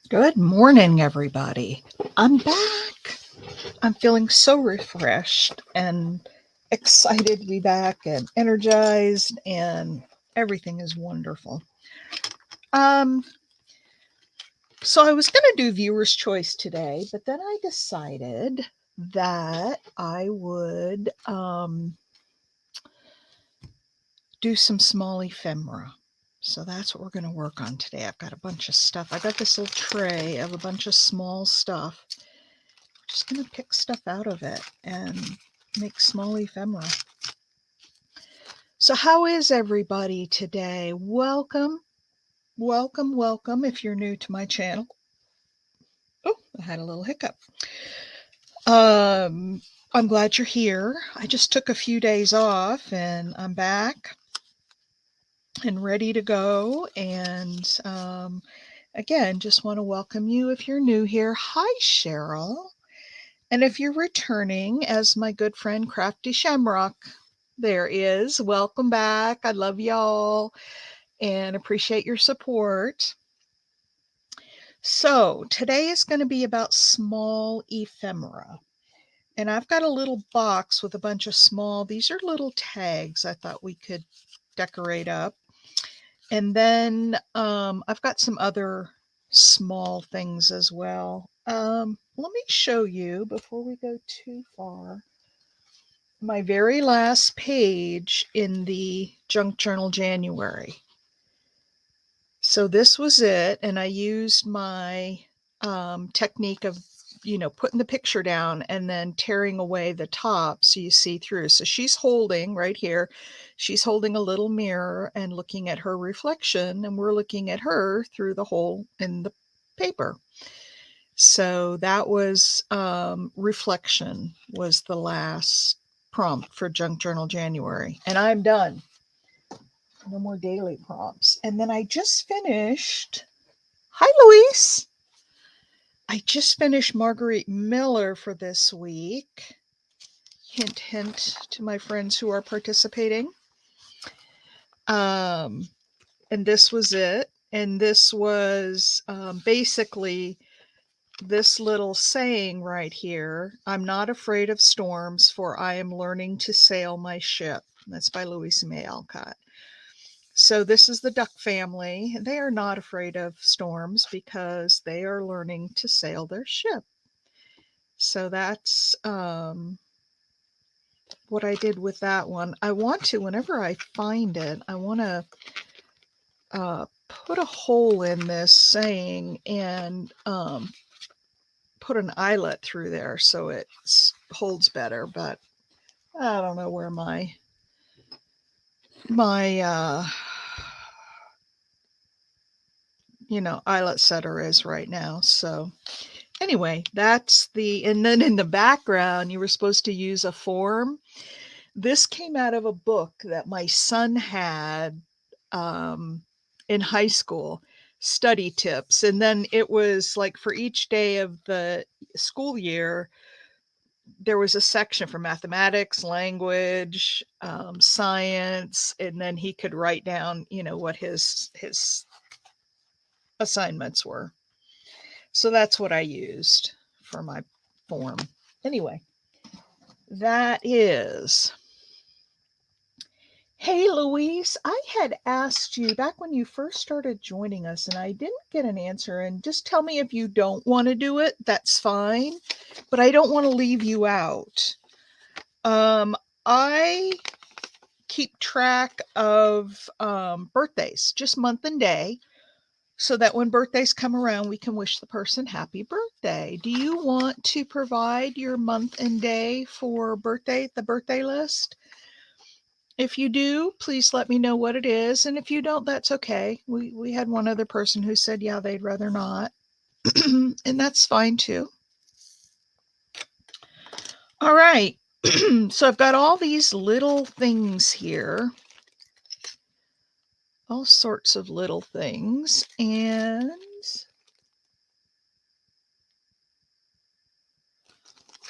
Good morning, everybody. I'm back. I'm feeling so refreshed and excited to be back and energized, and everything is wonderful. Um, so I was going to do viewer's choice today, but then I decided that I would do some small ephemera. So that's what we're going to work on today. I've got a bunch of stuff. I got this little tray of a bunch of small stuff. Just going to pick stuff out of it and make small ephemera. So how is everybody today? Welcome, welcome, welcome if you're new to my channel. Oh, I had a little hiccup. I'm glad you're here. I just took a few days off and I'm back and ready to go. And again, just want to welcome you if you're new here. Hi, Cheryl. And if you're returning, as my good friend Crafty Shamrock there is, welcome back. I love y'all and appreciate your support. So today is going to be about small ephemera. And I've got a little box with a bunch of small, these are little tags I thought we could decorate up. And then I've got some other small things as well. Let me show you before we go too far. My very last page in the Junk Journal January. So this was it, and I used my technique of, putting the picture down and then tearing away the top so you see through. So she's holding right here, she's holding a little mirror and looking at her reflection, and we're looking at her through the hole in the paper. So that was reflection was the last prompt for Junk Journal January, and I'm done. No more daily prompts. And then I just finished. Hi, Luis. I just finished Marguerite Miller for this week. Hint, hint to my friends who are participating. And this was it. And this was basically this little saying right here. I'm not afraid of storms, for I am learning to sail my ship. That's by Louisa May Alcott. So this is the duck family. They are not afraid of storms because they are learning to sail their ship. So that's what I did with that one. I want to, whenever I find it, I want to put a hole in this saying and put an eyelet through there so it holds better. But I don't know where my eyelet setter is right now. So anyway, that's and then in the background, you were supposed to use a form. This came out of a book that my son had in high school, study tips. And then it was like for each day of the school year, there was a section for mathematics, language, science, and then he could write down, what his assignments were. So that's what I used for my form. Anyway, that is. Hey, Louise, I had asked you back when you first started joining us, and I didn't get an answer. And just tell me if you don't want to do it. That's fine. But I don't want to leave you out. I keep track of birthdays, just month and day, so that when birthdays come around, we can wish the person happy birthday. Do you want to provide your month and day for the birthday list? If you do, please let me know what it is. And if you don't, that's okay. We had one other person who said, yeah, they'd rather not. And that's fine too. All right. So I've got all these little things here. All sorts of little things. And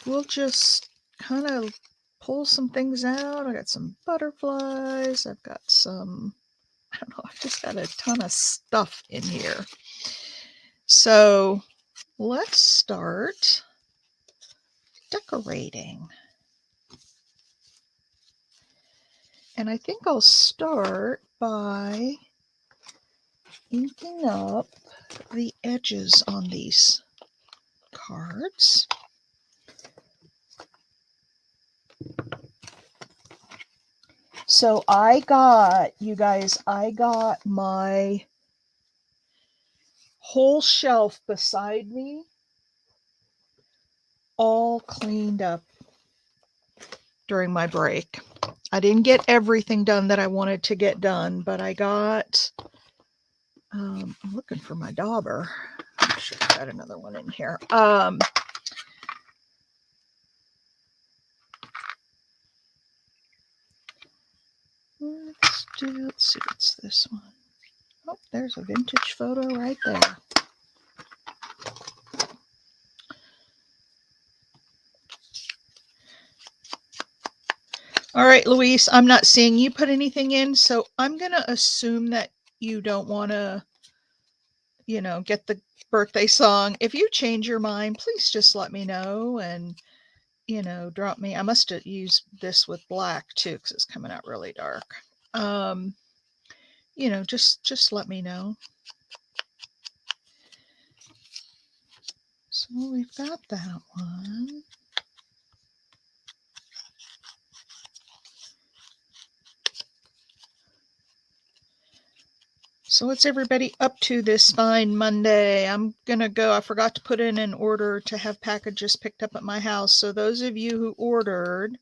we'll just kind of pull some things out. I got some butterflies. I've got some, I don't know, I've just got a ton of stuff in here. So let's start decorating. And I think I'll start by inking up the edges on these cards. So I got my whole shelf beside me all cleaned up during my break. I didn't get everything done that I wanted to get done, but I got, I'm looking for my dauber. I'm sure I got another one in here. Let's see, what's this one? Oh, there's a vintage photo right there. All right, Luis, I'm not seeing you put anything in, so I'm going to assume that you don't want to, get the birthday song. If you change your mind, please just let me know and, drop me. I must have used this with black too, because it's coming out really dark. Just let me know. So we've got that one. So what's everybody up to this fine Monday? I'm going to go. I forgot to put in an order to have packages picked up at my house. So those of you who ordered,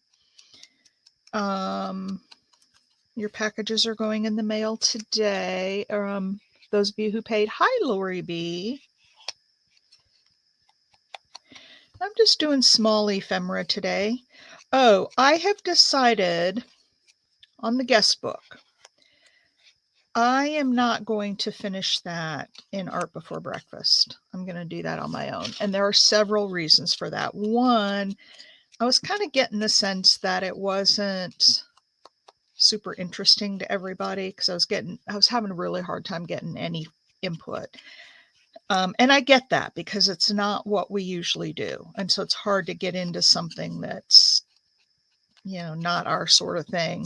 your packages are going in the mail today. Those of you who paid, hi, Lori B. I'm just doing small ephemera today. Oh, I have decided on the guest book, I am not going to finish that in Art Before Breakfast. I'm going to do that on my own. And there are several reasons for that. One, I was kind of getting the sense that it wasn't super interesting to everybody because I was having a really hard time getting any input. And I get that because it's not what we usually do. And so it's hard to get into something that's, not our sort of thing.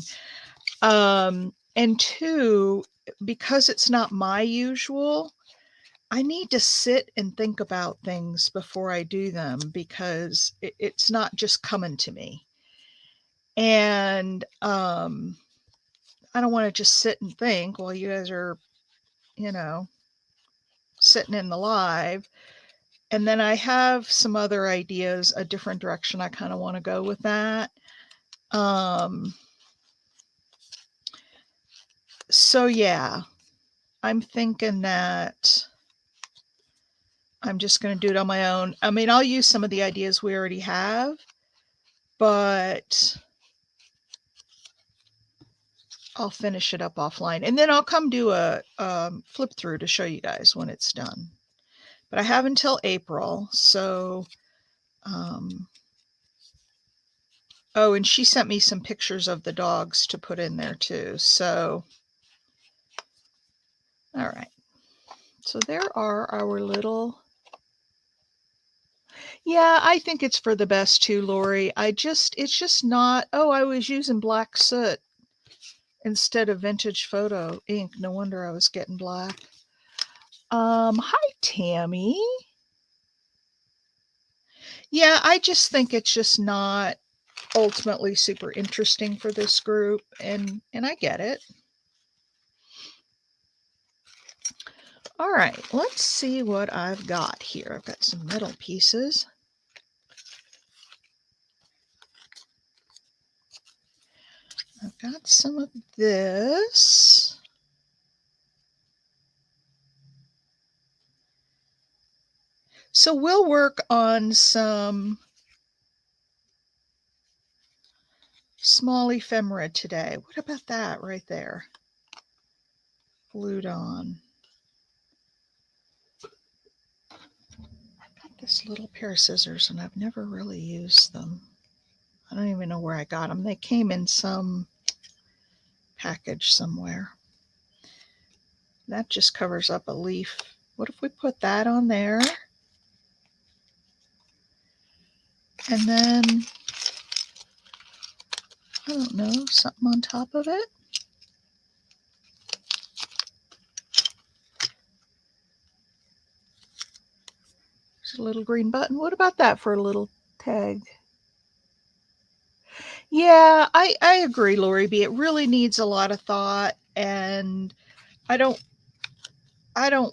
And two, because it's not my usual, I need to sit and think about things before I do them because it's not just coming to me. And I don't want to just sit and think while you guys are, sitting in the live. And then I have some other ideas, a different direction I kind of want to go with that. So yeah, I'm thinking that I'm just going to do it on my own. I mean, I'll use some of the ideas we already have, but I'll finish it up offline. And then I'll come do a flip through to show you guys when it's done. But I have until April. So, oh, and she sent me some pictures of the dogs to put in there too. So, all right. So there are our little... Yeah, I think it's for the best too, Lori. It's just not, oh, I was using black soot instead of vintage photo ink. No wonder I was getting black. Hi, Tammy. Yeah, I just think it's just not ultimately super interesting for this group, and I get it. All right, let's see what I've got here. I've got some metal pieces. I've got some of this. So we'll work on some small ephemera today. What about that right there? Glued on. I've got this little pair of scissors and I've never really used them. I don't even know where I got them. They came in some package somewhere. That just covers up a leaf What if we put that on there? And then, I don't know, something on top of it? There's a little green button. What about that for a little tag? Yeah, I agree, Lori B. It really needs a lot of thought, and I don't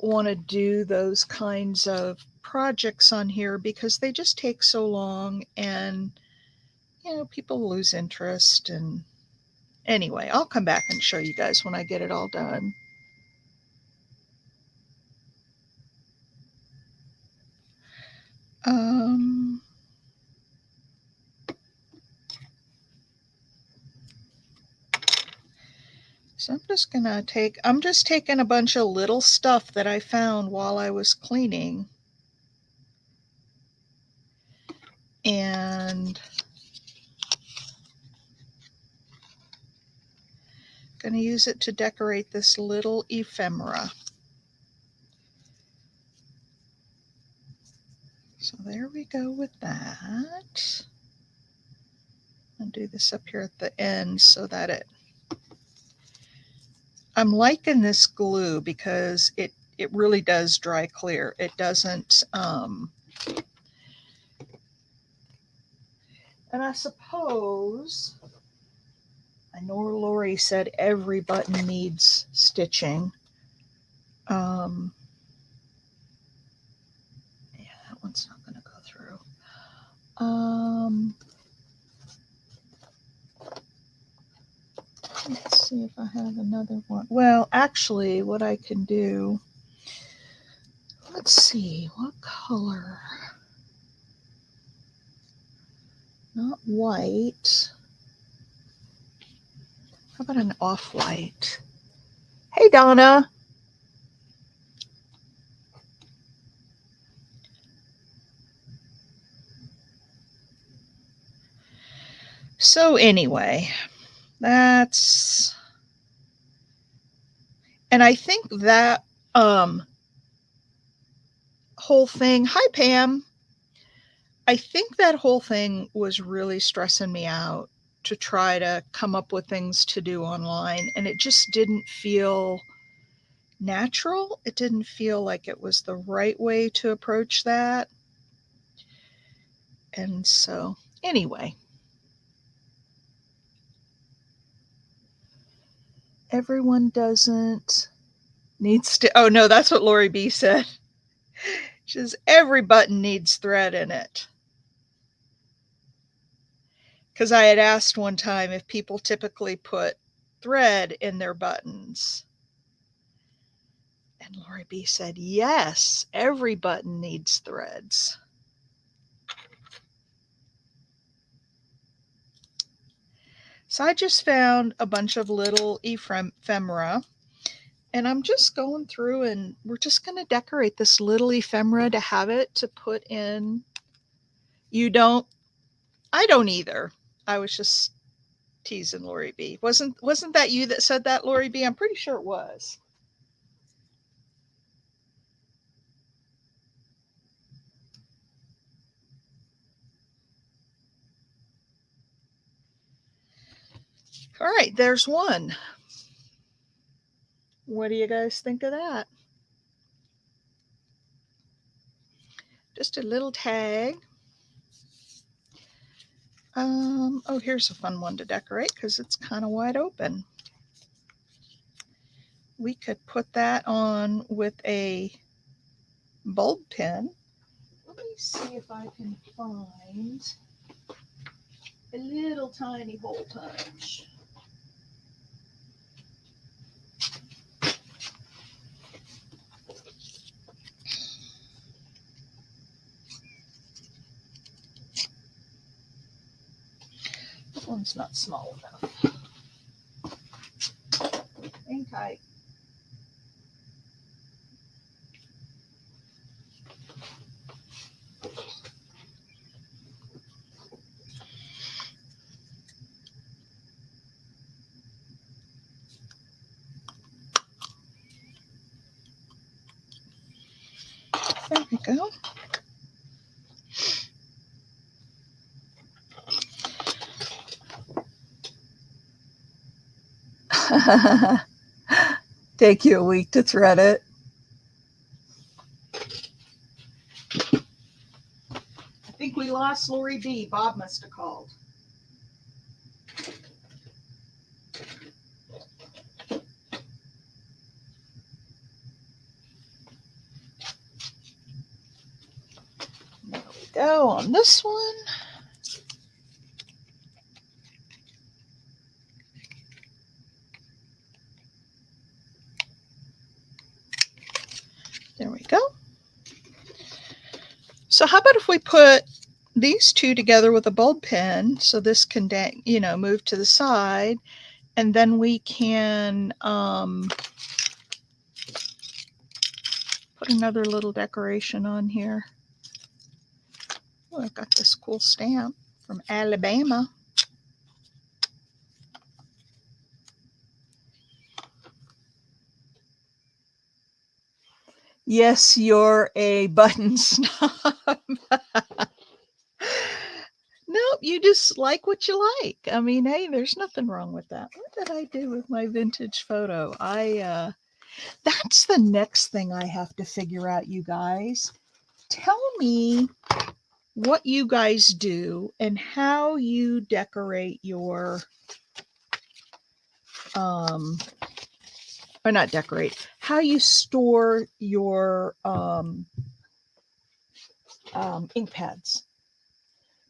want to do those kinds of projects on here because they just take so long, and people lose interest. And anyway, I'll come back and show you guys when I get it all done. So I'm just taking a bunch of little stuff that I found while I was cleaning, and going to use it to decorate this little ephemera. So there we go with that. I'll do this up here at the end so that I'm liking this glue because it really does dry clear. It doesn't, and I suppose, I know Lori said every button needs stitching. Yeah, that one's not going to go through. Let's see if I have another one. Well, actually, what I can do, let's see, what color? Not white. How about an off-white? Hey, Donna. So anyway, that's, and I think that whole thing, hi Pam, I think that whole thing was really stressing me out to try to come up with things to do online, and it just didn't feel natural. It didn't feel like it was the right way to approach that. And so anyway, everyone doesn't needs to, oh no, that's what Lori B said. She says every button needs thread in it. Because I had asked one time if people typically put thread in their buttons. And Lori B said, yes, every button needs threads. So I just found a bunch of little ephemera, and I'm just going through, and we're just going to decorate this little ephemera to have it to put in. You don't? I don't either. I was just teasing Lori B. Wasn't that you that said that, Lori B? I'm pretty sure it was. All right, there's one. What do you guys think of that? Just a little tag. Oh, here's a fun one to decorate because it's kind of wide open. We could put that on with a bulb pin. Let me see if I can find a little tiny hole punch. That one's not small enough. Hang tight. There we go. Take you a week to thread it. I think we lost Lori B. Bob must have called. There we go on this one. There we go. So how about if we put these two together with a bulb pen, so this can, move to the side, and then we can put another little decoration on here. Oh, I've got this cool stamp from Alabama. Yes, you're a button snob. Nope, you just like what you like. I mean, hey, there's nothing wrong with that. What did I do with my vintage photo? That's the next thing I have to figure out, you guys. Tell me what you guys do and how you decorate your or not decorate, how you store your ink pads,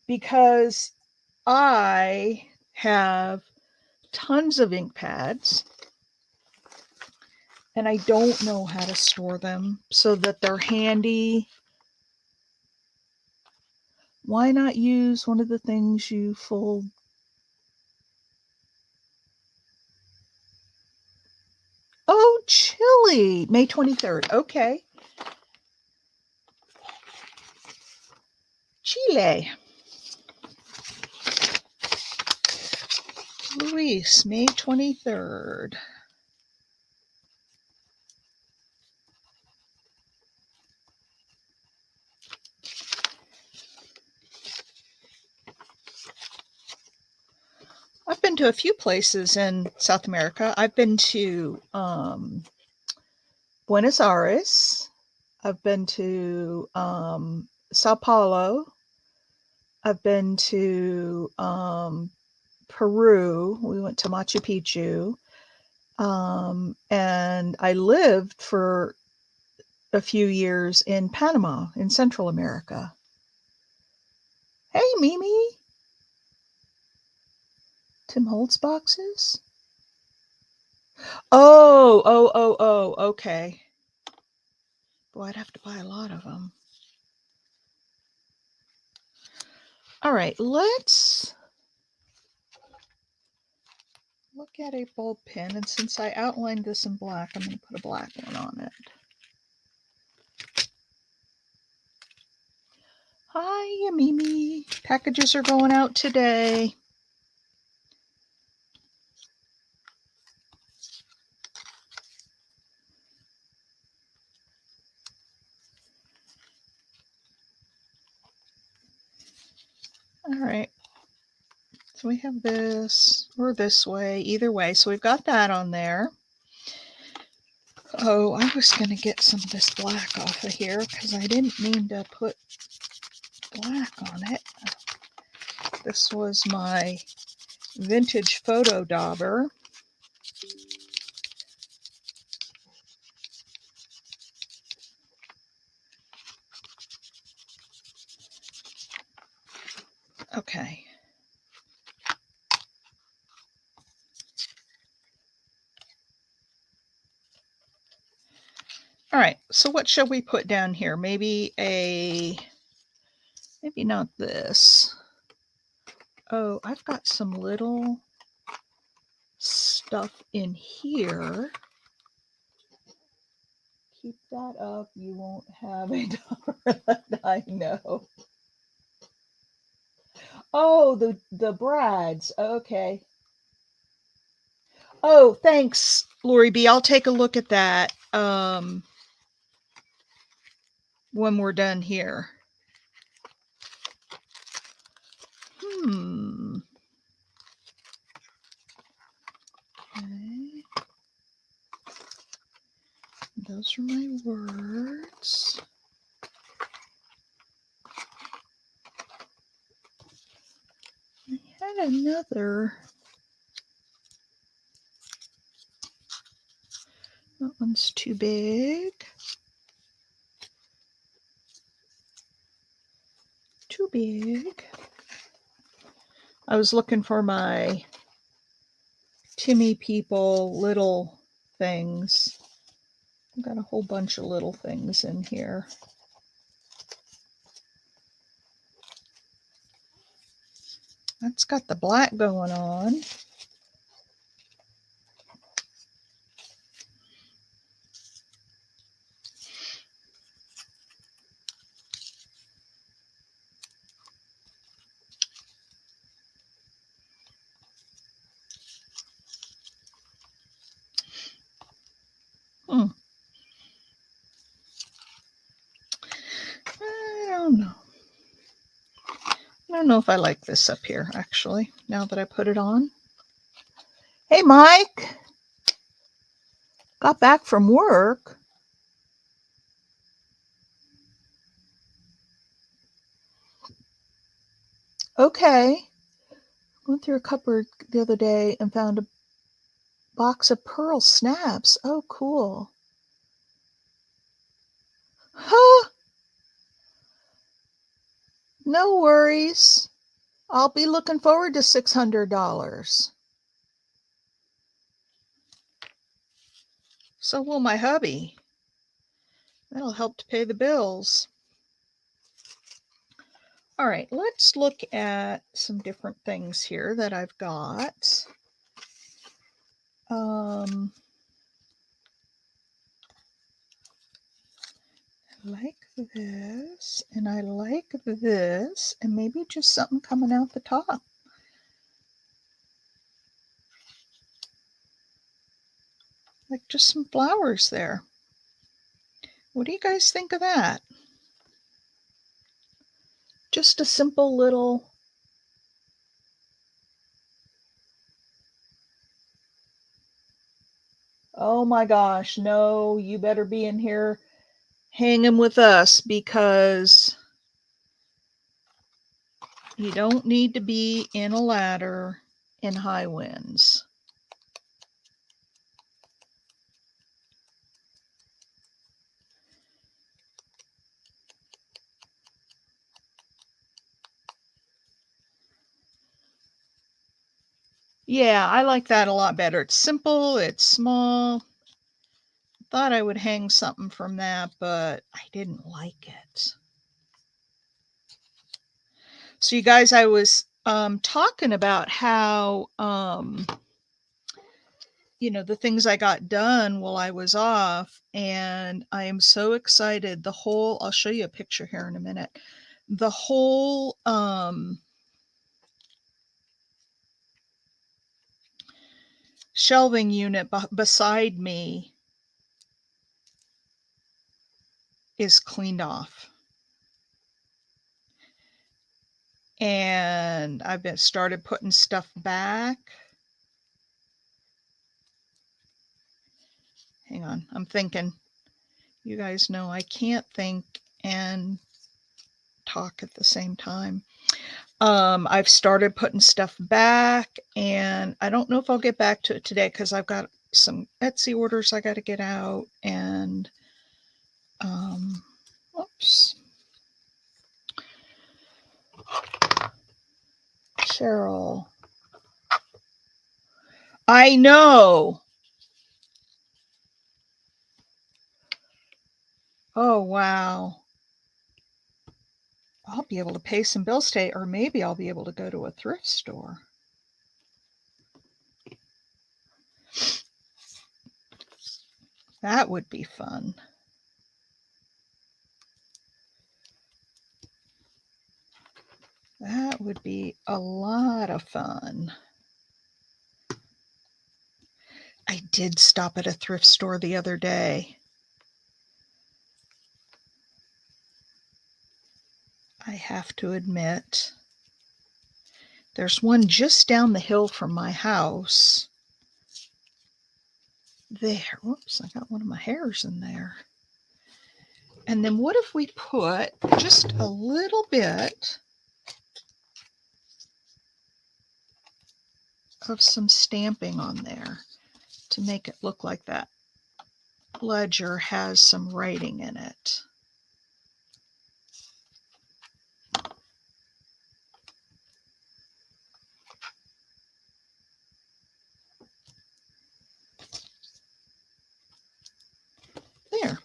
because I have tons of ink pads and I don't know how to store them so that they're handy. Why not use one of the things you fold? Oh, Chile, May 23rd. Okay. Chile. Luis, May 23rd. I've been to a few places in South America. I've been to Buenos Aires. I've been to Sao Paulo. I've been to Peru. We went to Machu Picchu. And I lived for a few years in Panama, in Central America. Hey, Mimi. Tim Holtz boxes? Oh, okay. Boy, I'd have to buy a lot of them. All right, let's look at a bulb pen. And since I outlined this in black, I'm going to put a black one on it. Hi, Mimi. Packages are going out today. All right. So we have this or this way, either way. So we've got that on there. Oh, I was going to get some of this black off of here because I didn't mean to put black on it. This was my vintage photo dauber. Okay. All right, so what shall we put down here? Maybe not this. Oh, I've got some little stuff in here. Keep that up, you won't have a dauber that I know. Oh, the brads, okay. Oh, thanks, Lori B. I'll take a look at that. when we're done here. Okay. Those are my words. I had another. That one's too big. Too big. I was looking for my Timmy people little things. I've got a whole bunch of little things in here. That's got the black going on. I don't know if I like this up here, actually, now that I put it on. Hey, Mike. Got back from work. Okay. Went through a cupboard the other day and found a box of pearl snaps. Oh, cool. Huh. No worries. I'll be looking forward to $600. So will my hubby. That'll help to pay the bills. All right, let's look at some different things here that I've got. I like this, and I like this, and maybe just something coming out the top. Like just some flowers there. What do you guys think of that? Just a simple little... Oh my gosh, no, you better be in here hanging with us, because you don't need to be in a ladder in high winds. Yeah, I like that a lot better. It's simple, it's small. Thought I would hang something from that, but I didn't like it. So you guys, I was talking about how the things I got done while I was off, and I am so excited. I'll show you a picture here in a minute. The whole shelving unit beside me is cleaned off. And I've started putting stuff back. Hang on, I'm thinking. You guys know I can't think and talk at the same time. I've started putting stuff back, and I don't know if I'll get back to it today because I've got some Etsy orders I got to get out, and oops. Cheryl. I know. Oh, wow. I'll be able to pay some bills today, or maybe I'll be able to go to a thrift store. That would be fun. That would be a lot of fun. I did stop at a thrift store the other day. I have to admit. There's one just down the hill from my house. There. Whoops, I got one of my hairs in there. And then what if we put just a little bit of some stamping on there to make it look like that ledger has some writing in it. There.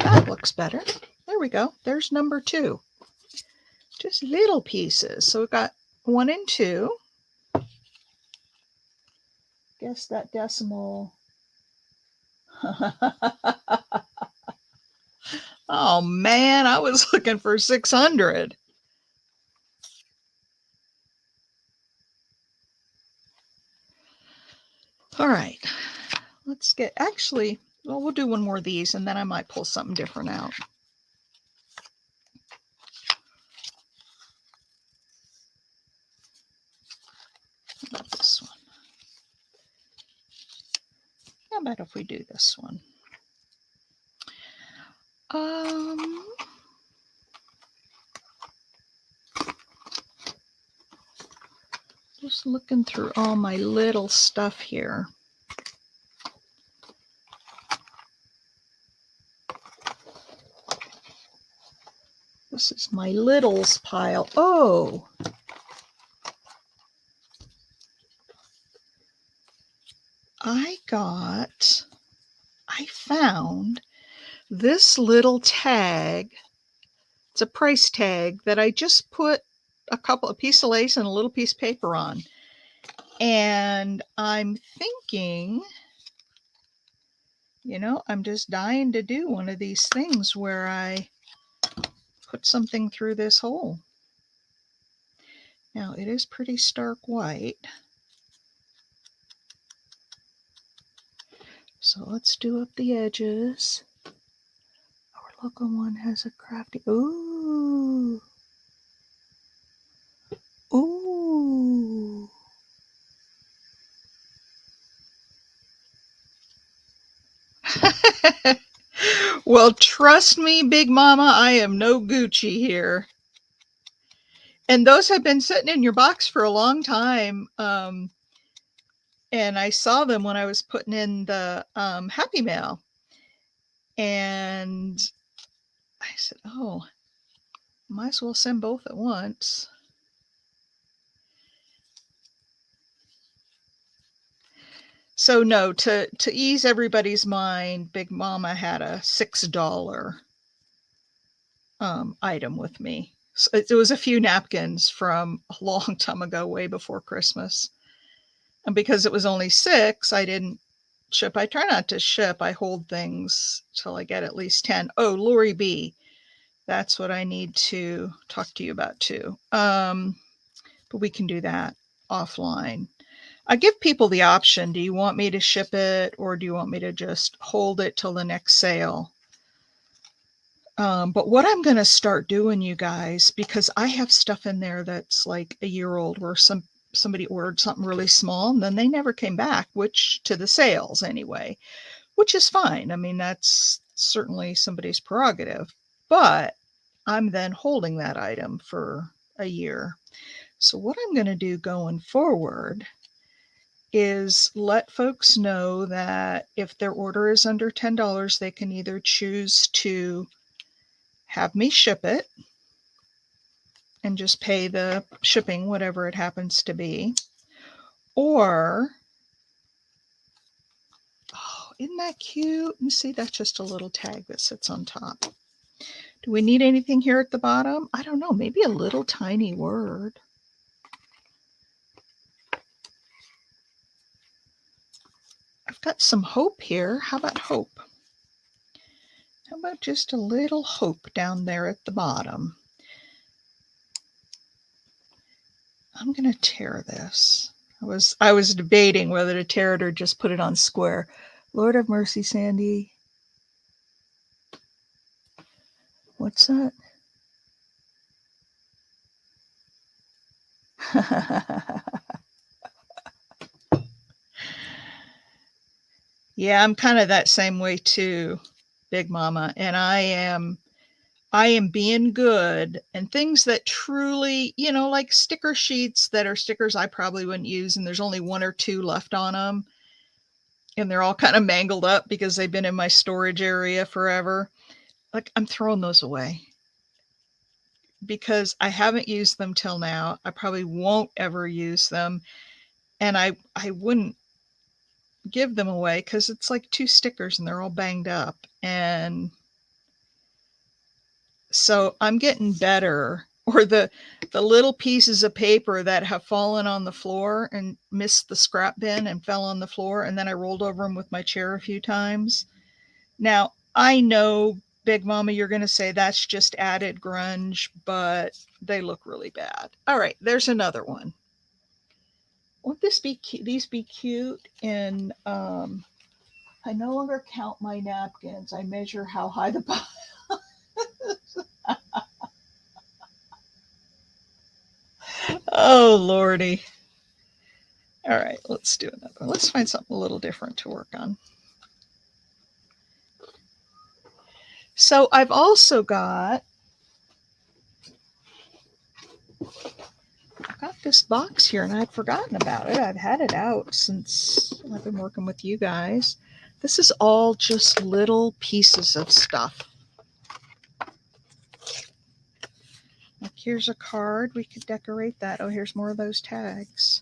That looks better. There we go. There's number 2. Just little pieces. So we've got 1 and 2. Guess that decimal. Oh man, I was looking for 600. All right, let's get, actually, well, we'll do one more of these and then I might pull something different out. How about this one? How about if we do this one? Just looking through all my little stuff here. This is my littles pile. Oh, I found this little tag. It's a price tag that I just put a piece of lace and a little piece of paper on. And I'm thinking, you know, I'm just dying to do one of these things where I put something through this hole. Now it is pretty stark white. So let's do up the edges. Our local one has a crafty, ooh. Ooh. Well, trust me, Big Mama, I am no Gucci here. And those have been sitting in your box for a long time. And I saw them when I was putting in the Happy Mail. And I said, oh, might as well send both at once. So no, to ease everybody's mind, Big Mama had a $6 item with me. So it was a few napkins from a long time ago, way before Christmas. And because it was only 6, I didn't ship. I try not to ship. I hold things till I get at least 10. Oh, Lori B. That's what I need to talk to you about too. But we can do that offline. I give people the option. Do you want me to ship it or do you want me to just hold it till the next sale? But what I'm going to start doing, you guys, because I have stuff in there that's like a year old where somebody ordered something really small and then they never came back, which to the sales anyway, which is fine. I mean, that's certainly somebody's prerogative, but I'm then holding that item for a year. So what I'm going to do going forward is let folks know that if their order is under $10, they can either choose to have me ship it and just pay the shipping, whatever it happens to be, or, oh, isn't that cute? You see, that's just a little tag that sits on top. Do we need anything here at the bottom? I don't know, maybe a little tiny word. I've got some hope here. How about hope? How about just a little hope down there at the bottom? I'm going to tear this. I was debating whether to tear it or just put it on square. Lord have mercy, Sandy. What's that? Yeah, I'm kind of that same way too, Big Mama. And I am being good, and things that truly, like sticker sheets that are stickers I probably wouldn't use, and there's only one or two left on them, and they're all kind of mangled up because they've been in my storage area forever. Like, I'm throwing those away because I haven't used them till now. I probably won't ever use them, and I wouldn't give them away because it's like two stickers and they're all banged up. And so I'm getting better. Or the little pieces of paper that have fallen on the floor and missed the scrap bin and fell on the floor, and then I rolled over them with my chair a few times. Now, I know, Big Mama, you're going to say that's just added grunge, but they look really bad. All right, there's another one. Won't this be these be cute? And I no longer count my napkins. I measure how high the pile. Oh, Lordy. All right, let's do another one. Let's find something a little different to work on. So I've also got this box here, and I'd forgotten about it. I've had it out since I've been working with you guys. This is all just little pieces of stuff. Like, here's a card. We could decorate that. Oh, here's more of those tags.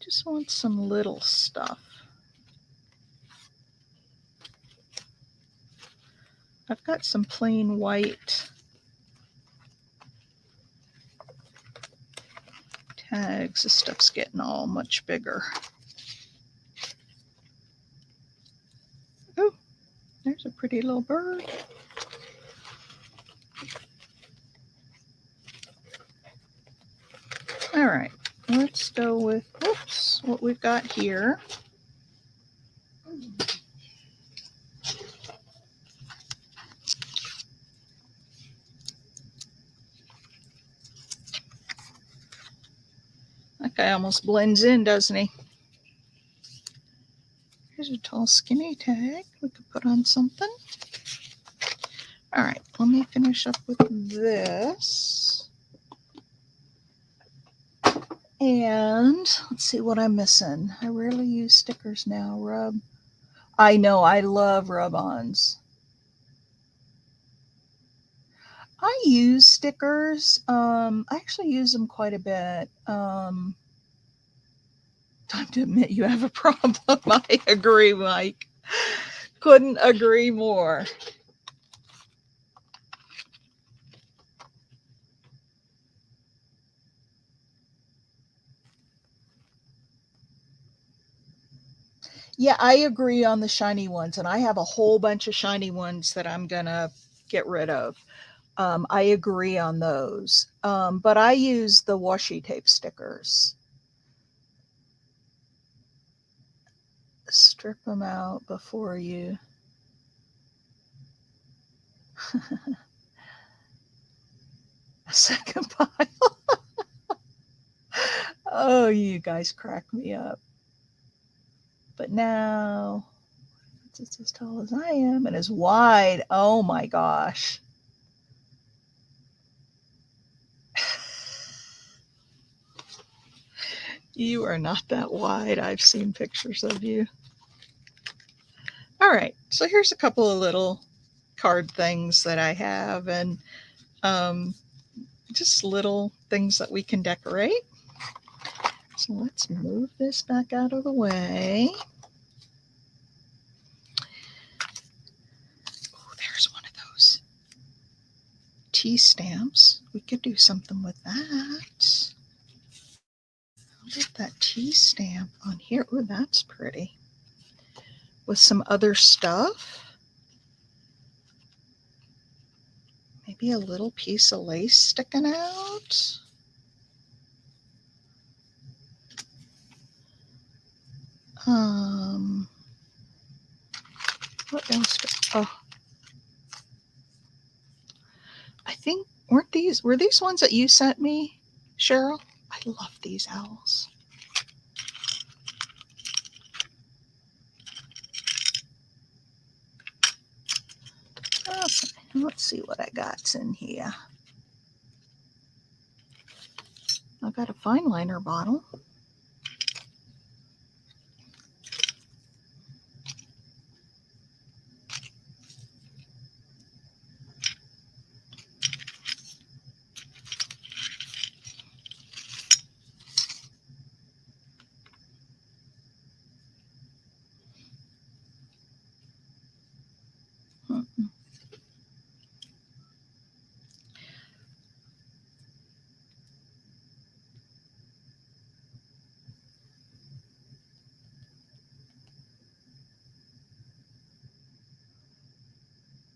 Just want some little stuff. I've got some plain white tags. This stuff's getting all much bigger. Oh, there's a pretty little bird. All right, let's go with, whoops, what we've got here. That guy almost blends in, doesn't he? Here's a tall, skinny tag we could put on something. All right, let me finish up with this. And let's see what I'm missing. I rarely use stickers now. Rub. I know, I love rub-ons. I use stickers. I actually use them quite a bit. Time to admit you have a problem. I agree, Mike. Couldn't agree more. Yeah, I agree on the shiny ones, and I have a whole bunch of shiny ones that I'm gonna get rid of. I agree on those, but I use the washi tape stickers. Strip them out before you. A second pile. Oh, you guys crack me up. But now it's as tall as I am and as wide. Oh my gosh. You are not that wide. I've seen pictures of you. All right, so here's a couple of little card things that I have, and just little things that we can decorate. So let's move this back out of the way. Oh, there's one of those tea stamps. We could do something with that. I'll get that tea stamp on here. Oh, that's pretty. With some other stuff. Maybe a little piece of lace sticking out. What else? Oh, think, were these ones that you sent me, Cheryl? I love these owls. Okay, let's see what I got in here. I got a fine liner bottle.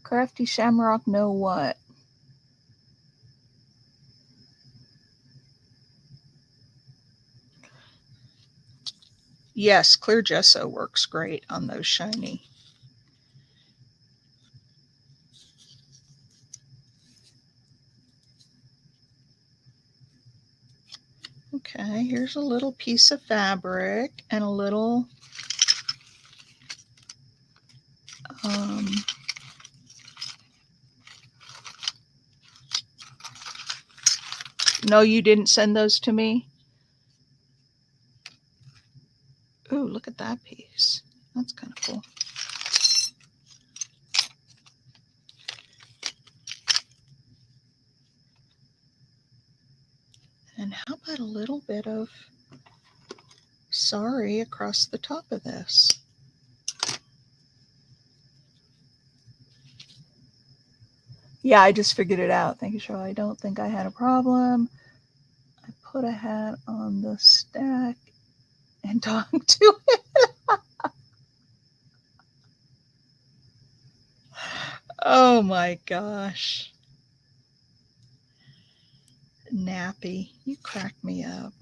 Crafty Shamrock, know what? Yes, clear gesso works great on those shiny. Okay, here's a little piece of fabric and a little no, you didn't send those to me? Ooh, look at that piece. That's kind of cool. And how about a little bit of sari across the top of this? Yeah, I just figured it out. Thank you, Cheryl. I don't think I had a problem. I put a hat on the stack and talked to it. Oh my gosh. Nappy, you crack me up.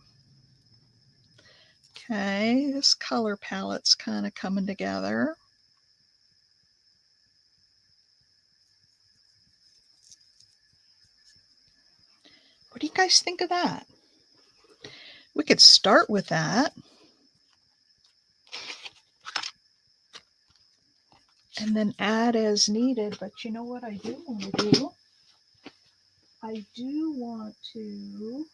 Okay, this color palette's kind of coming together. What do you guys think of that? We could start with that. And then add as needed. But you know what I do want to do? I do want to...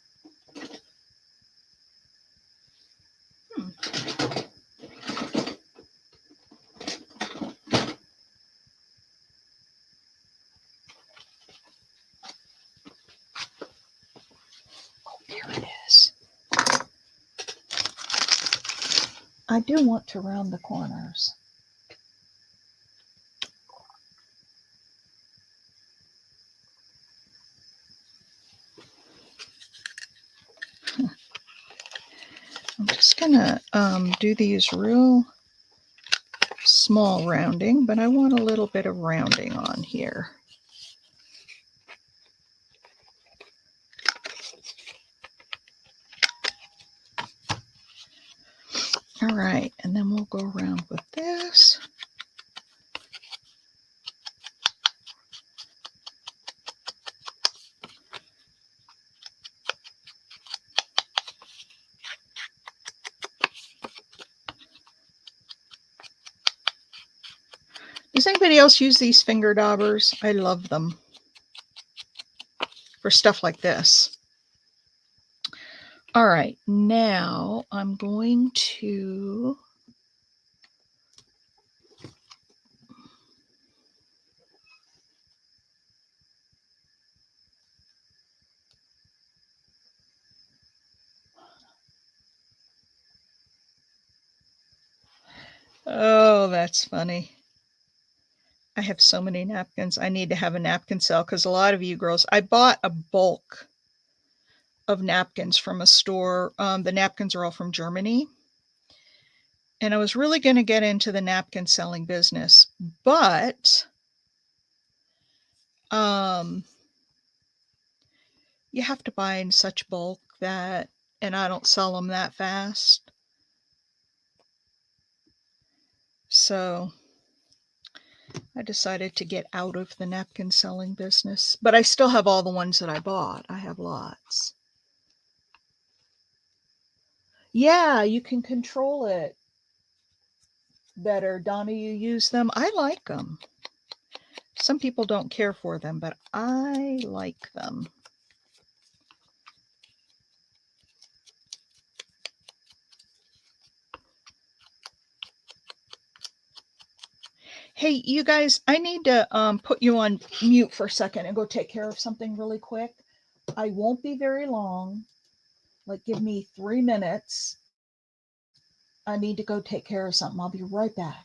Oh, here it is. I do want to round the corners. I'm just gonna do these real small rounding, but I want a little bit of rounding on here. All right, and then we'll go around with this. Does anybody else use these finger daubers? I love them for stuff like this. All right, now I'm going to oh, that's funny. I have so many napkins. I need to have a napkin sale because a lot of you girls, I bought a bulk of napkins from a store. The napkins are all from Germany. And I was really going to get into the napkin selling business, but you have to buy in such bulk that, and I don't sell them that fast. So I decided to get out of the napkin selling business, but I still have all the ones that I bought. I have lots. Yeah, you can control it better. Donna, you use them? I like them. Some people don't care for them, but I like them. Hey, you guys, I need to put you on mute for a second and go take care of something really quick. I won't be very long. Like, give me 3 minutes. I need to go take care of something. I'll be right back.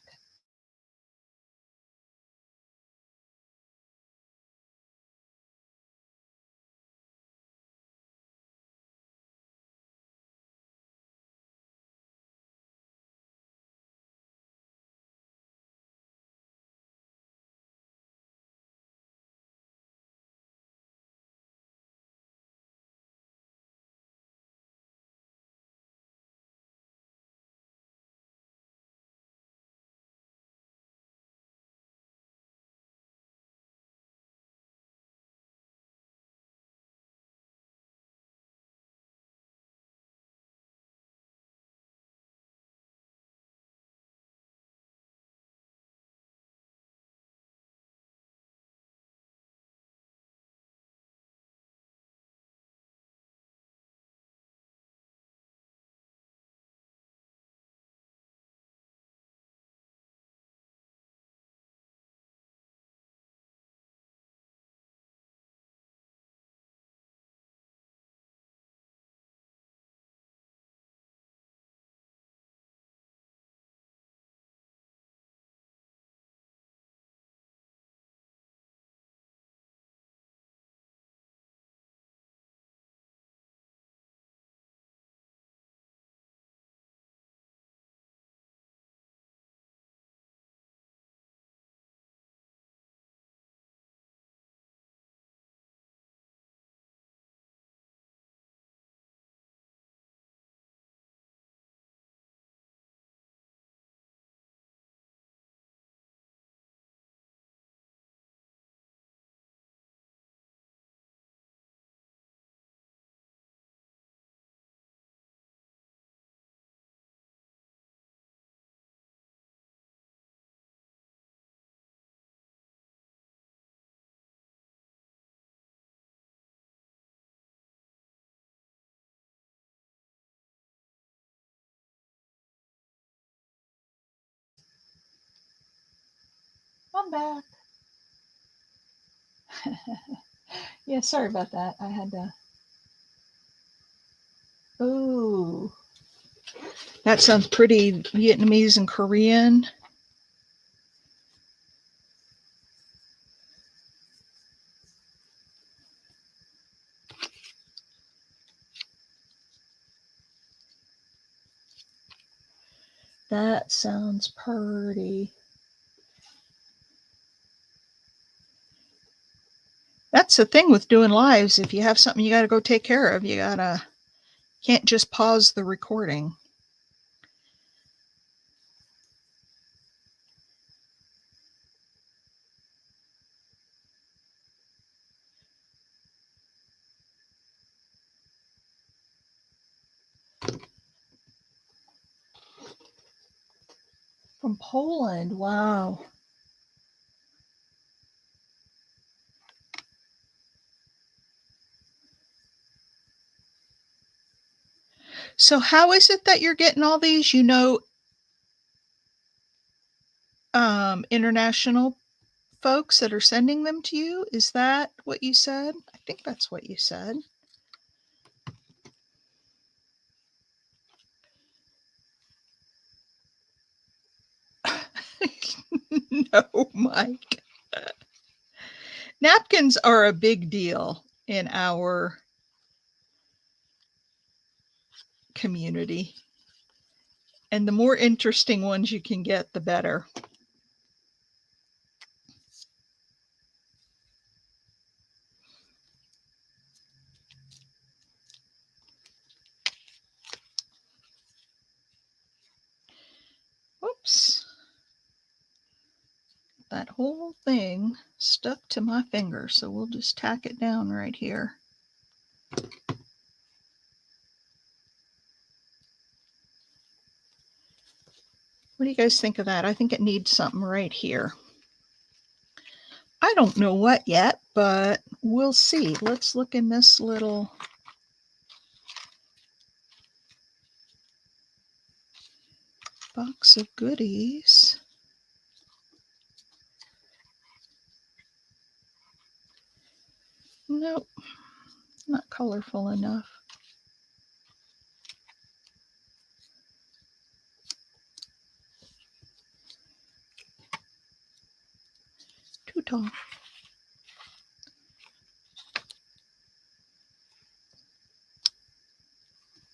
I'm back. Yeah, sorry about that. I had to. Ooh, that sounds pretty Vietnamese and Korean. That sounds pretty. That's the thing with doing lives. If you have something you got to go take care of, you gotta can't just pause the recording. From Poland, wow. So how is it that you're getting all these? International folks that are sending them to you? Is that what you said? I think that's what you said. No, Mike. Napkins are a big deal in our community. And the more interesting ones you can get, the better. Whoops. that whole thing stuck to my finger, so we'll just tack it down right here. What do you guys think of that? I think it needs something right here. I don't know what yet, but we'll see. Let's look in this little box of goodies. Nope, not colorful enough. Too tall.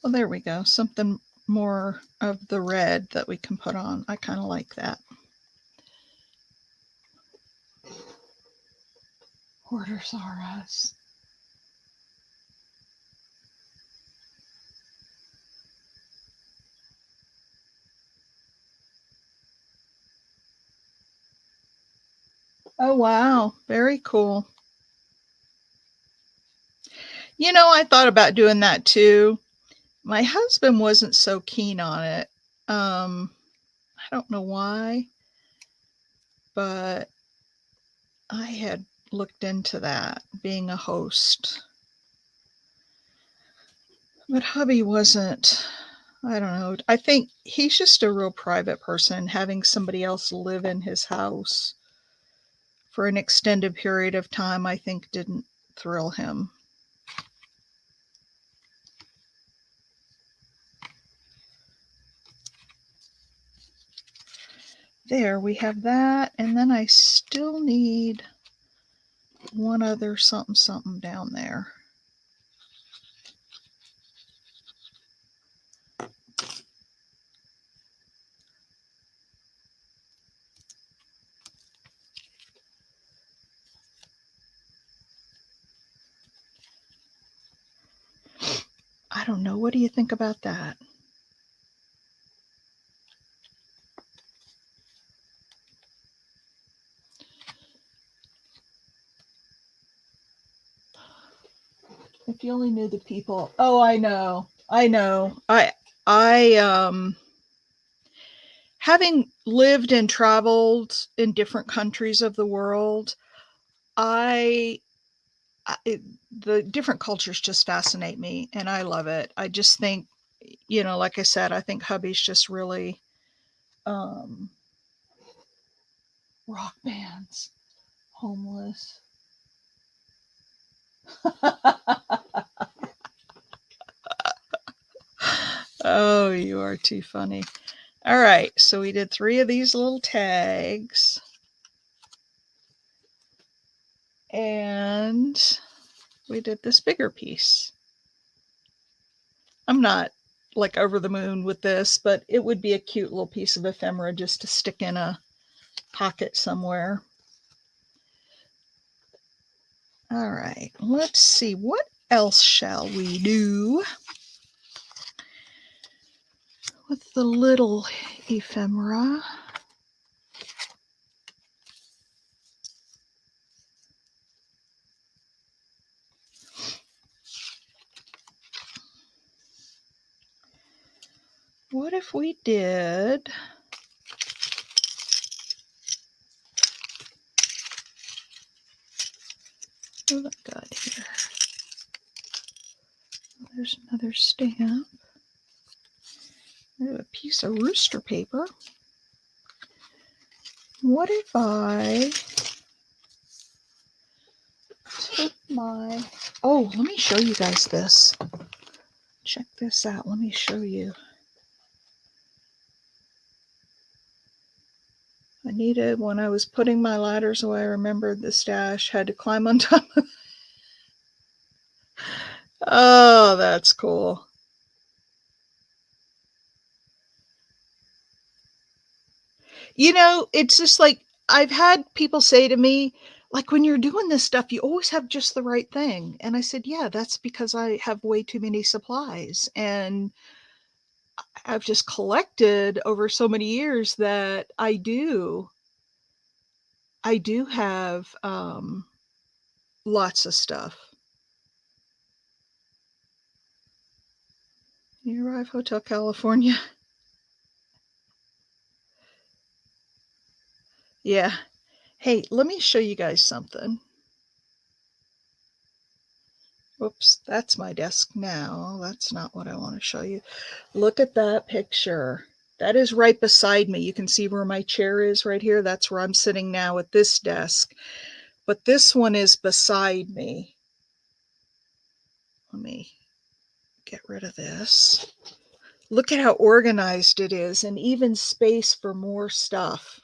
Well, there we go. Something more of the red that we can put on. I kind of like that. Hoarders are us. Oh, wow. Very cool. You know, I thought about doing that too. My husband wasn't so keen on it. I don't know why, but I had looked into that, being a host. But hubby wasn't, I don't know. I think he's just a real private person. Having somebody else live in his house for an extended period of time, I think didn't thrill him. There, we have that. And then I still need one other something something down there. I don't know. What do you think about that? If you only knew the people. Oh, I know. I know. I having lived and traveled in different countries of the world, I, the different cultures just fascinate me and I love it. I just think, you know, like I said, I think hubby's just really um rock bands, homeless. Oh, you are too funny. All right, so we did 3 of these little tags. And we did this bigger piece. I'm not like over the moon with this, but it would be a cute little piece of ephemera just to stick in a pocket somewhere. All right, let's see. What else shall we do with the little ephemera? What if we did what have I got here? There's another stamp. I have a piece of rooster paper. What if I took my... Oh, let me show you guys this. Check this out. Let me show you. I needed, when I was putting my ladders away, I remembered the stash, had to climb on top of it. Oh, that's cool. You know, it's just like I've had people say to me, like, when you're doing this stuff, you always have just the right thing. And I said, yeah, that's because I have way too many supplies. And I've just collected over so many years that I do I do have lots of stuff. You arrive Hotel California. Yeah. Hey, let me show you guys something. Whoops, that's my desk now. That's not what I want to show you. Look at that picture. That is right beside me. You can see where my chair is right here. That's where I'm sitting now at this desk. But this one is beside me. Let me get rid of this. Look at how organized it is, and even space for more stuff.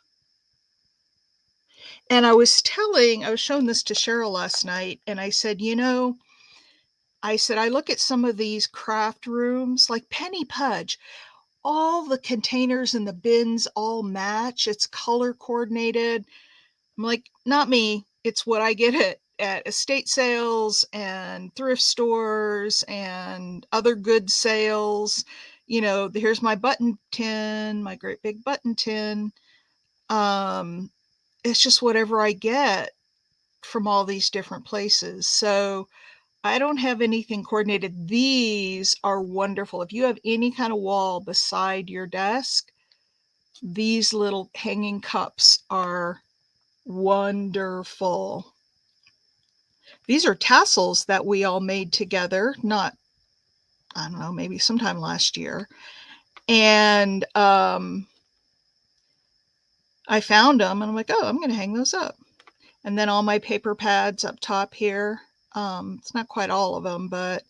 And I was showing this to Cheryl last night, and I said, I look at some of these craft rooms like Penny Pudge. All the containers and the bins all match. It's color coordinated. I'm like, not me. It's what I get at estate sales and thrift stores and other good sales. Here's my button tin, my great big button tin. It's just whatever I get from all these different places. So I don't have anything coordinated. These are wonderful. If you have any kind of wall beside your desk, these little hanging cups are wonderful. These are tassels that we all made together, not, I don't know, maybe sometime last year. And I found them and I'm like, oh, I'm going to hang those up. And then all my paper pads up top here. It's not quite all of them, but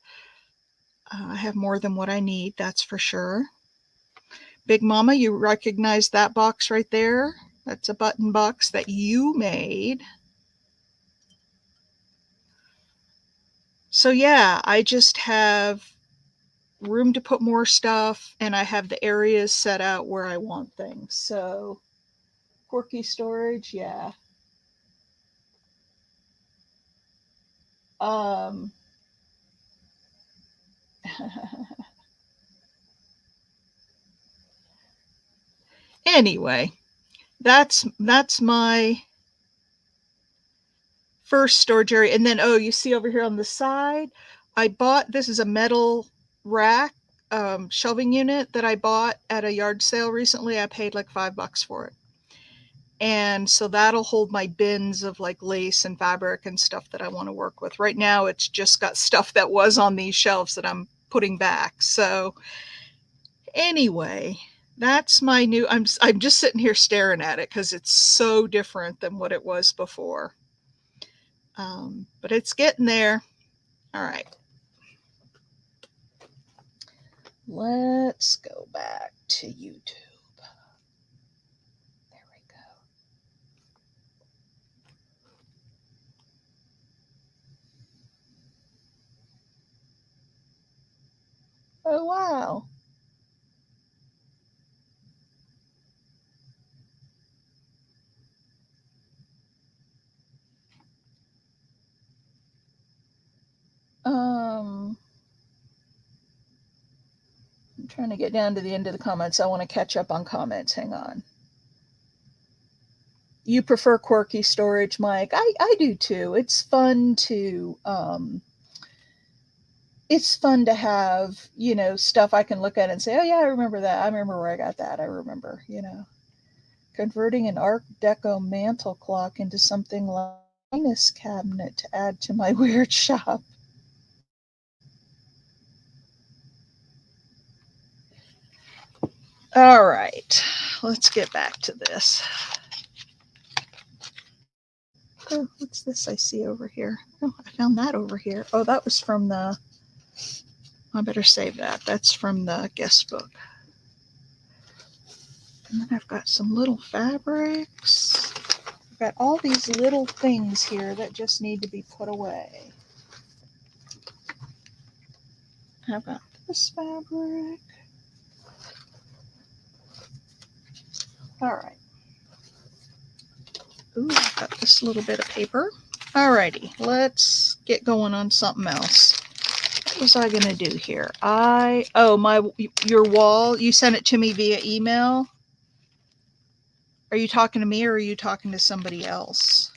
I have more than what I need, that's for sure. Big Mama, you recognize that box right there? That's a button box that you made. So yeah, I just have room to put more stuff, and I have the areas set out where I want things. So quirky storage, yeah. Um, anyway, that's my first storage area. And then, oh, you see over here on the side, I bought, this is a metal rack shelving unit that I bought at a yard sale recently. I paid like $5 for it. And so that'll hold my bins of like lace and fabric and stuff that I want to work with. Right now, it's just got stuff that was on these shelves that I'm putting back. So anyway, that's my new, I'm just sitting here staring at it because it's so different than what it was before. But it's getting there. All right. Let's go back to YouTube. There we go. Oh, wow. I'm trying to get down to the end of the comments. I want to catch up on comments. Hang on. You prefer quirky storage, Mike? I do too. It's fun to have, stuff I can look at and say, oh yeah, I remember that. I remember where I got that. I remember, converting an Art Deco mantle clock into something like a Linus cabinet to add to my weird shop. All right, let's get back to this. Oh, what's this I see over here? Oh, I found that over here. Oh, that was from the, I better save that. That's from the guest book. And then I've got some little fabrics. I've got all these little things here that just need to be put away. I've got this fabric. All right. Ooh, I've got this little bit of paper. All righty, let's get going on something else. What was I gonna do here? Your wall, you sent it to me via email. Are you talking to me or are you talking to somebody else?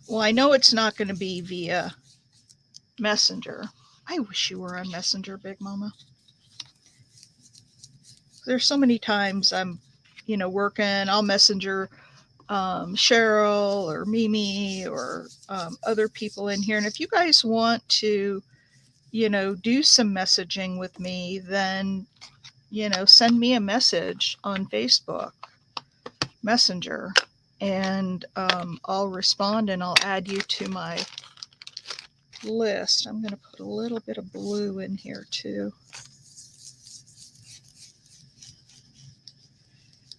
Well, I know it's not going to be via Messenger. I wish you were on Messenger, Big Mama. There's so many times I'm, working. I'll Messenger Cheryl or Mimi or other people in here. And if you guys want to, do some messaging with me, then, send me a message on Facebook Messenger and I'll respond and I'll add you to my list. I'm going to put a little bit of blue in here too,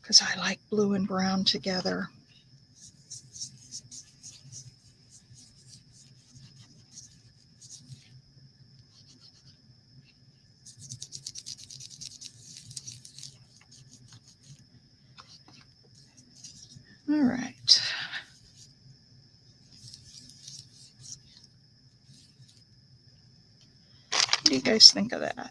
because I like blue and brown together. All right. What do you guys think of that?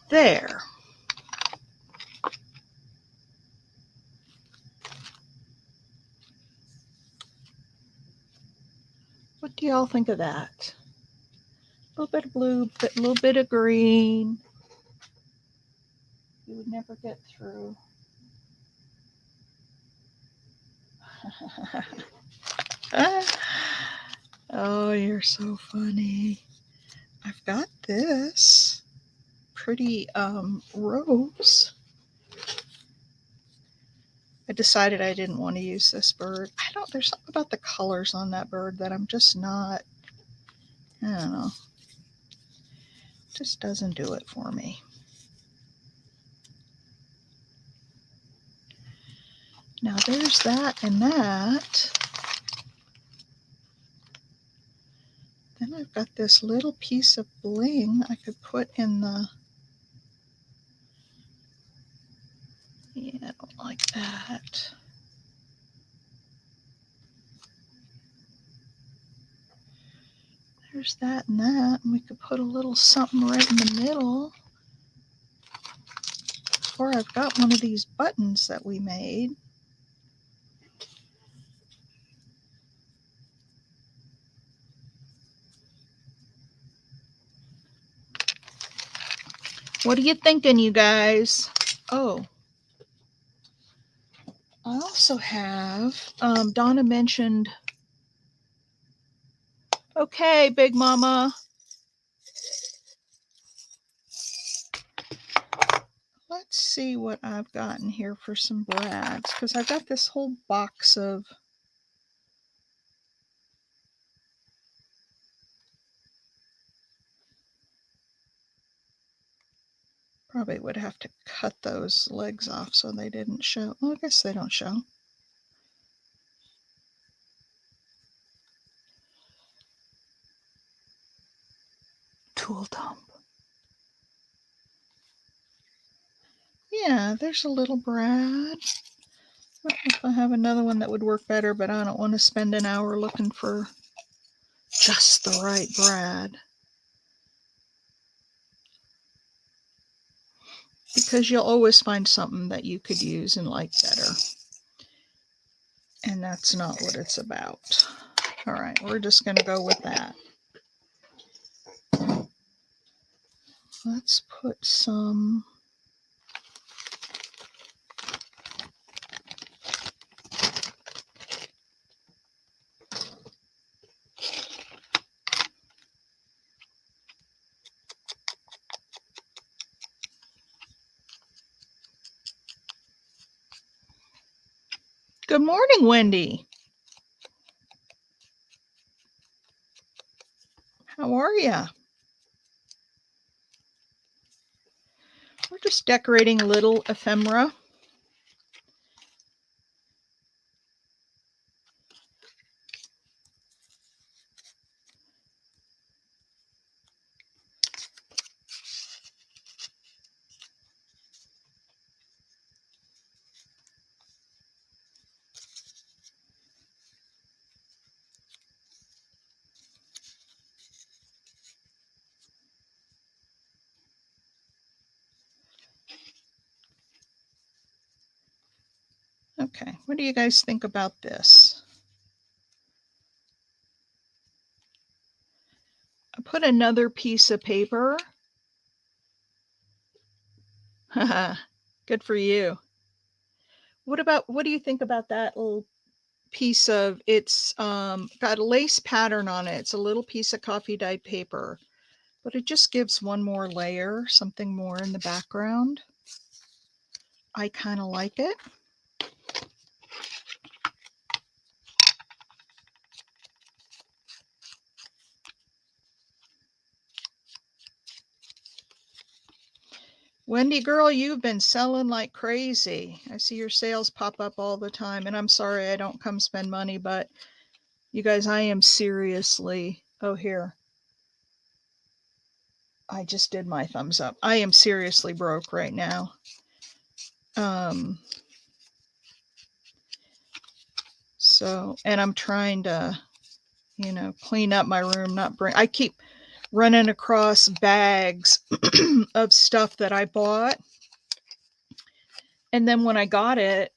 There. What do y'all think of that? A little bit of blue, a little bit of green. You would never get through. Oh, you're so funny. I've got this pretty rose. I decided I didn't want to use this bird. There's something about the colors on that bird that I'm just not, I don't know. Just doesn't do it for me. Now there's that and that. Then I've got this little piece of bling I could put in the, yeah, I don't like that. There's that and that, and we could put a little something right in the middle. Or I've got one of these buttons that we made. What are you thinking, you guys? Oh, I also have, Donna mentioned, okay, Big Mama. Let's see what I've gotten here for some brads, because I've got this whole box of, probably would have to cut those legs off so they didn't show. Well, I guess they don't show. Tool dump. Yeah, there's a little brad. I don't know if I have another one that would work better, but I don't want to spend an hour looking for just the right brad. Because you'll always find something that you could use and like better. And that's not what it's about. All right, we're just going to go with that. Let's put some, good morning, Wendy. How are you? We're just decorating a little ephemera. Okay, what do you guys think about this? I put another piece of paper. Good for you. What do you think about that little piece of, it's got a lace pattern on it. It's a little piece of coffee dyed paper, but it just gives one more layer, something more in the background. I kind of like it. Wendy girl, you've been selling like crazy. I see your sales pop up all the time, and I'm sorry I don't come spend money, but you guys, I am seriously, oh, here. I just did my thumbs up. I am seriously broke right now. So, and I'm trying to, clean up my room, I keep running across bags of stuff that I bought. And then when I got it,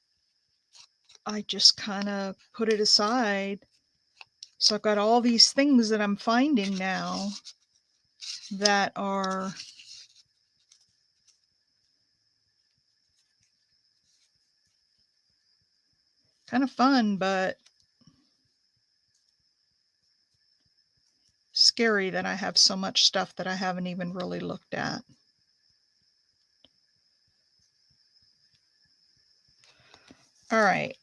I just kind of put it aside. So I've got all these things that I'm finding now that are kind of fun, but scary that I have so much stuff that I haven't even really looked at. All right.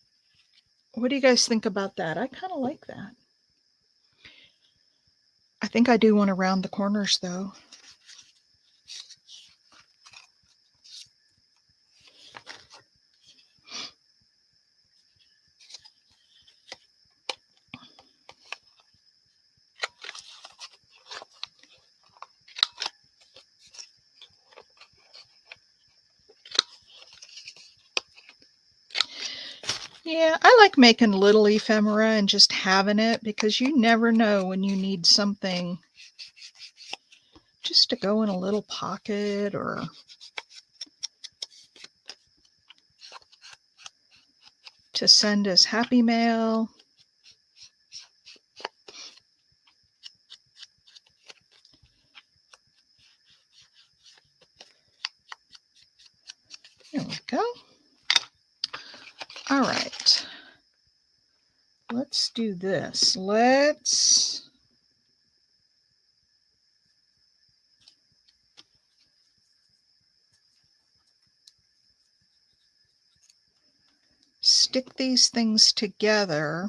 What do you guys think about that? I kind of like that. I think I do want to round the corners though. Yeah, I like making little ephemera and just having it because you never know when you need something just to go in a little pocket or to send as happy mail. There we go. All right. Let's do this. Let's stick these things together.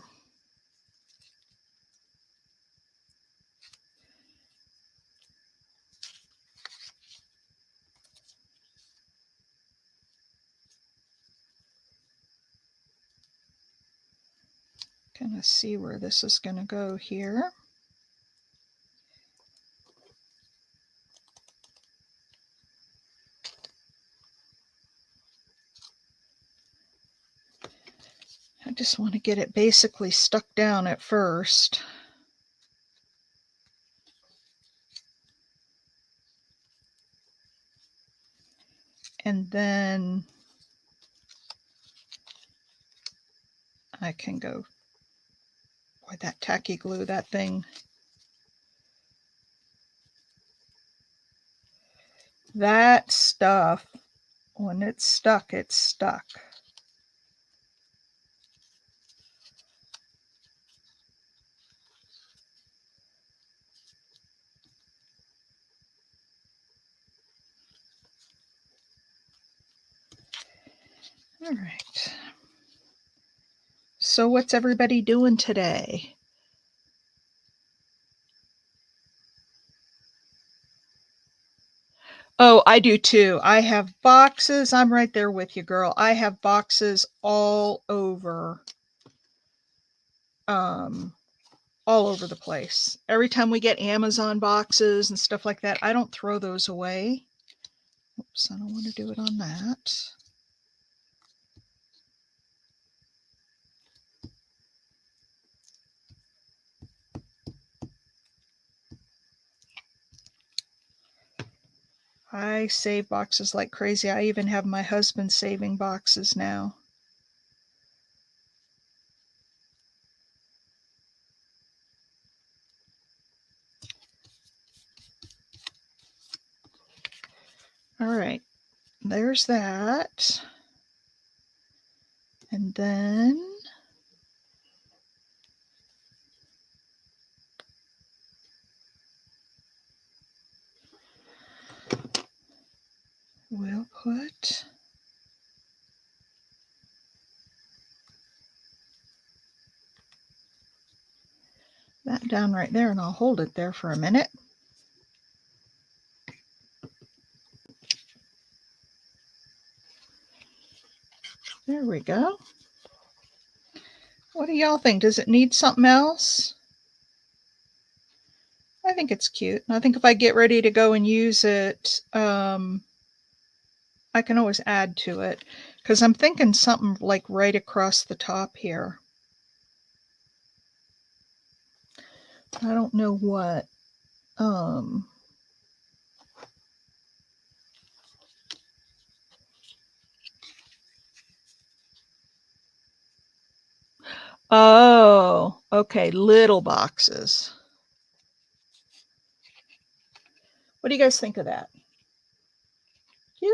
Kind of see where this is going to go here. I just want to get it basically stuck down at first. And then I can go, boy, that tacky glue, that thing. That stuff, when it's stuck, it's stuck. All right. So what's everybody doing today? Oh, I do too. I have boxes. I'm right there with you, girl. I have boxes all over the place. Every time we get Amazon boxes and stuff like that, I don't throw those away. Oops, I don't want to do it on that. I save boxes like crazy. I even have my husband saving boxes now. All right, there's that. And then we'll put that down right there, and I'll hold it there for a minute. There we go. What do y'all think? Does it need something else? I think it's cute. I think if I get ready to go and use it, I can always add to it, because I'm thinking something like right across the top here. I don't know what. Oh, okay, little boxes. What do you guys think of that? Cute.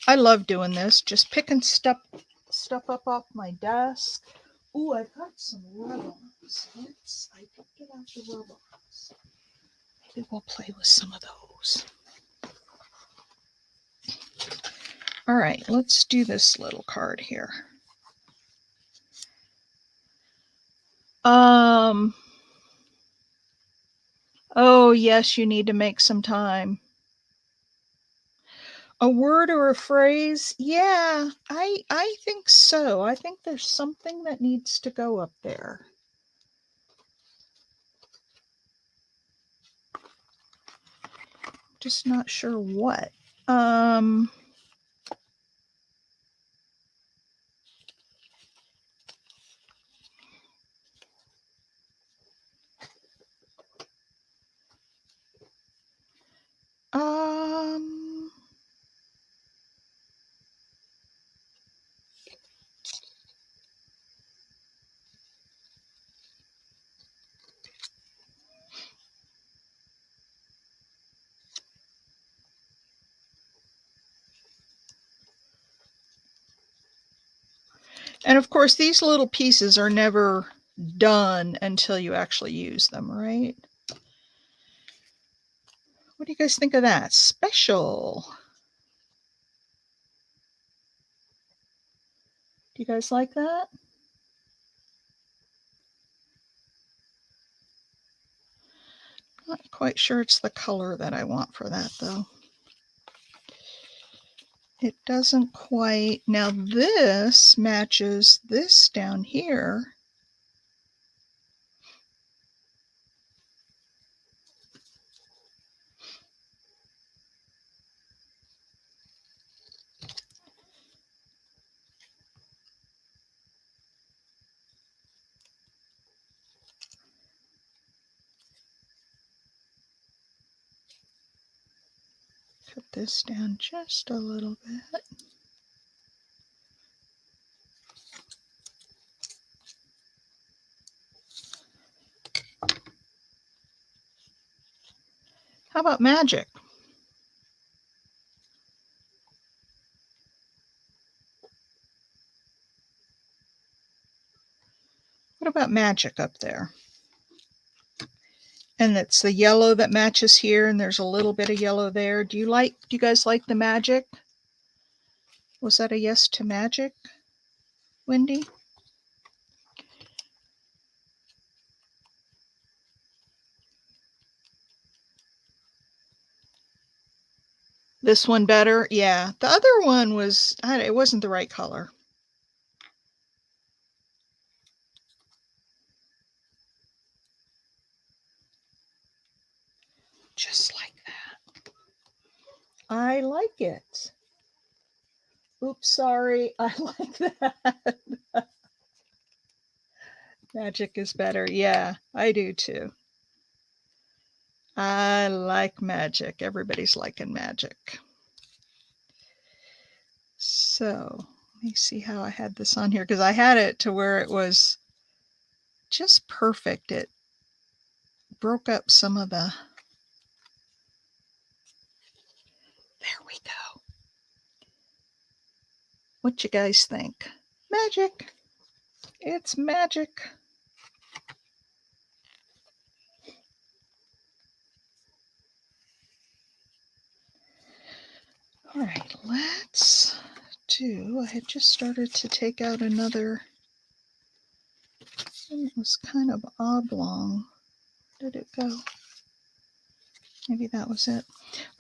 I love doing this, just picking stuff up off my desk. Ooh, I've got some rub-ons. I get out the rub-ons. Maybe we'll play with some of those. All right, let's do this little card here. Oh yes, you need to make some time. A word or a phrase? Yeah, I think so. I think there's something that needs to go up there. Just not sure what. Um, and of course, these little pieces are never done until you actually use them, right? What do you guys think of that? Special. Do you guys like that? Not quite sure it's the color that I want for that though. It doesn't quite. Now this matches this down here. Cut this down just a little bit. How about magic? What about magic up there? And it's the yellow that matches here, and there's a little bit of yellow there. Do you guys like the magic? Was that a yes to magic, Wendy? This one better? Yeah. The other one was, it wasn't the right color. Just like that. I like it. Oops, sorry. I like that. Magic is better. Yeah, I do too. I like magic. Everybody's liking magic. So let me see how I had this on here, because I had it to where it was just perfect. It broke up some of the, there we go. What you guys think? Magic. It's magic. All right, let's do, I had just started to take out another, and it was kind of oblong. Where did it go? Maybe that was it.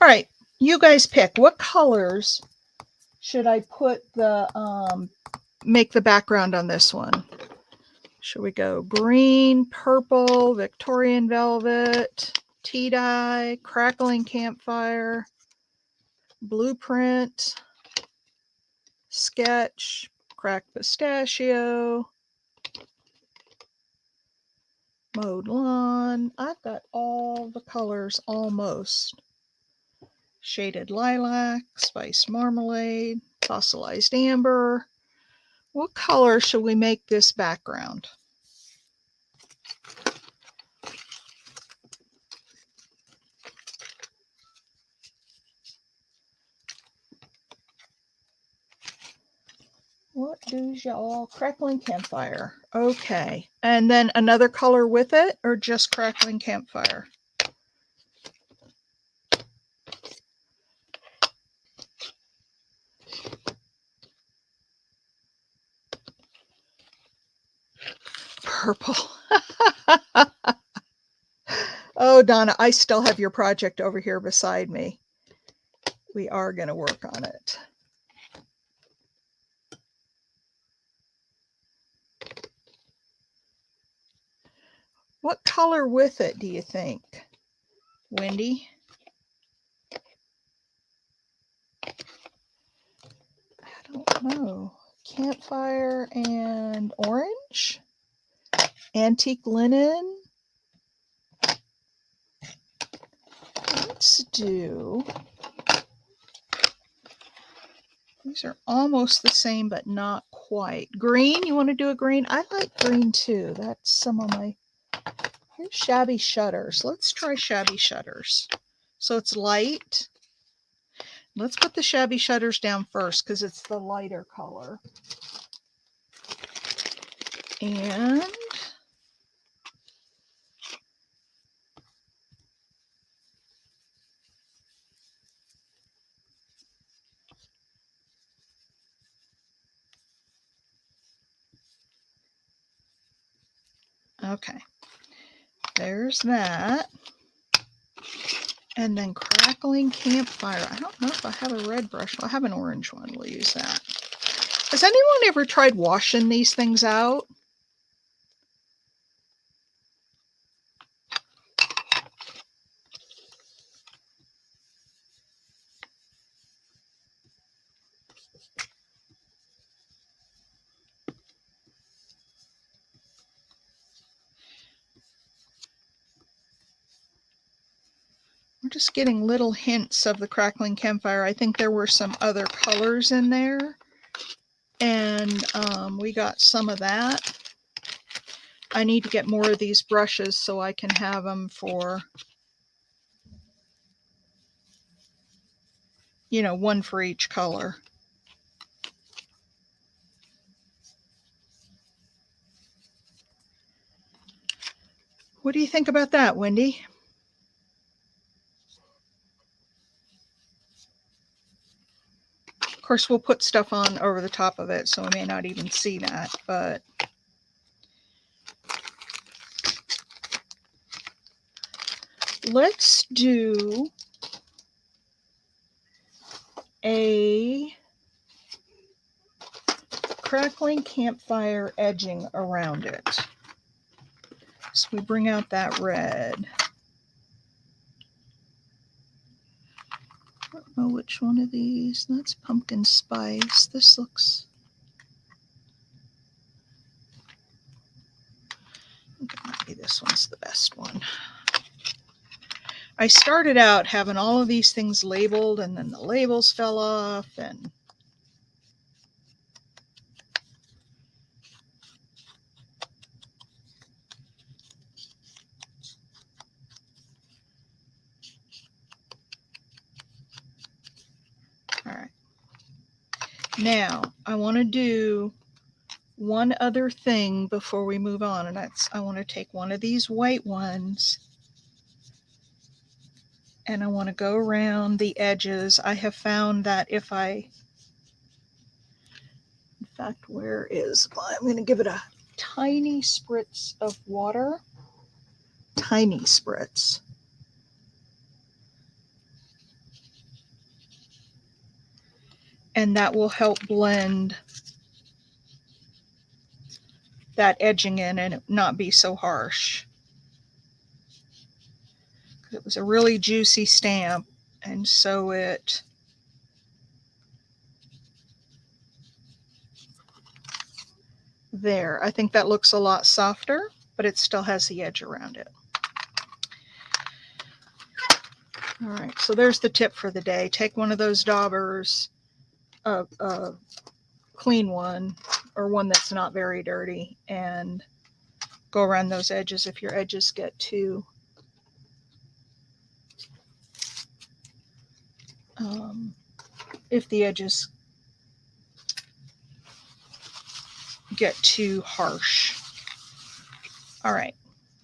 All right, you guys pick. What colors should I put the, make the background on this one? Should we go green, purple, Victorian velvet, tea dye, crackling campfire, blueprint, sketch, cracked pistachio, mowed lawn? I've got all the colors almost. Shaded lilac, spiced marmalade, fossilized amber. What color should we make this background? What do y'all? Crackling campfire. Okay. And then another color with it, or just crackling campfire? Purple. Oh, Donna, I still have your project over here beside me. We are going to work on it. What color with it do you think, Wendy? I don't know. Campfire and orange? Antique linen? Let's do, these are almost the same, but not quite. Green, you want to do a green? I like green too. That's some of my, here's shabby shutters. Let's try shabby shutters. So it's light. Let's put the shabby shutters down first because it's the lighter color. And okay, there's that. And then crackling campfire. I don't know if I have a red brush. I have an orange one. We'll use that. Has anyone ever tried washing these things out? We're just getting little hints of the crackling campfire. I think there were some other colors in there, and we got some of that. I need to get more of these brushes so I can have them for, you know, one for each color. What do you think about that, Wendy? Of course, we'll put stuff on over the top of it, so we may not even see that, but let's do a crackling campfire edging around it. So we bring out that red. I don't know which one of these. That's pumpkin spice. This looks, I think it might be this one's the best one. I started out having all of these things labeled, and then the labels fell off, and Now, I want to do one other thing before we move on, and that's I want to take one of these white ones and I want to go around the edges. I have found that if I, in fact, where is I'm going to give it a tiny spritz of water. Tiny spritz. And that will help blend that edging in and not be so harsh. It was a really juicy stamp, and so it there. I think that looks a lot softer, but it still has the edge around it. All right, so there's the tip for the day. Take one of those daubers, a clean one, or one that's not very dirty, and go around those edges if your edges get too if the edges get too harsh. All right.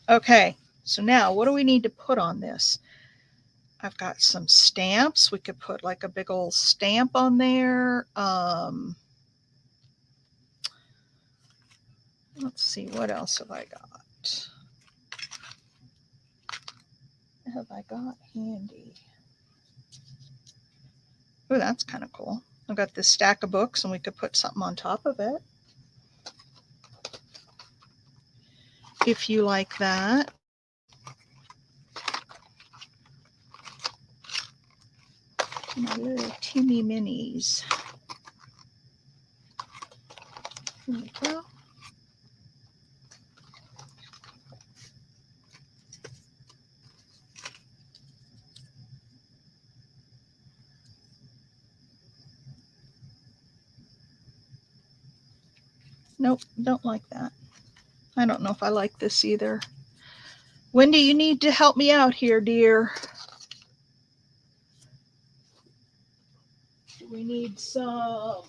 Okay. So now what do we need to put on this? I've got some stamps. We could put like a big old stamp on there. Let's see, what else have I got? What have I got handy? Oh, that's kind of cool. I've got this stack of books and we could put something on top of it. If you like that. My little teeny minis. There we go. Nope, don't like that. I don't know if I like this either. Wendy, you need to help me out here, dear. We need some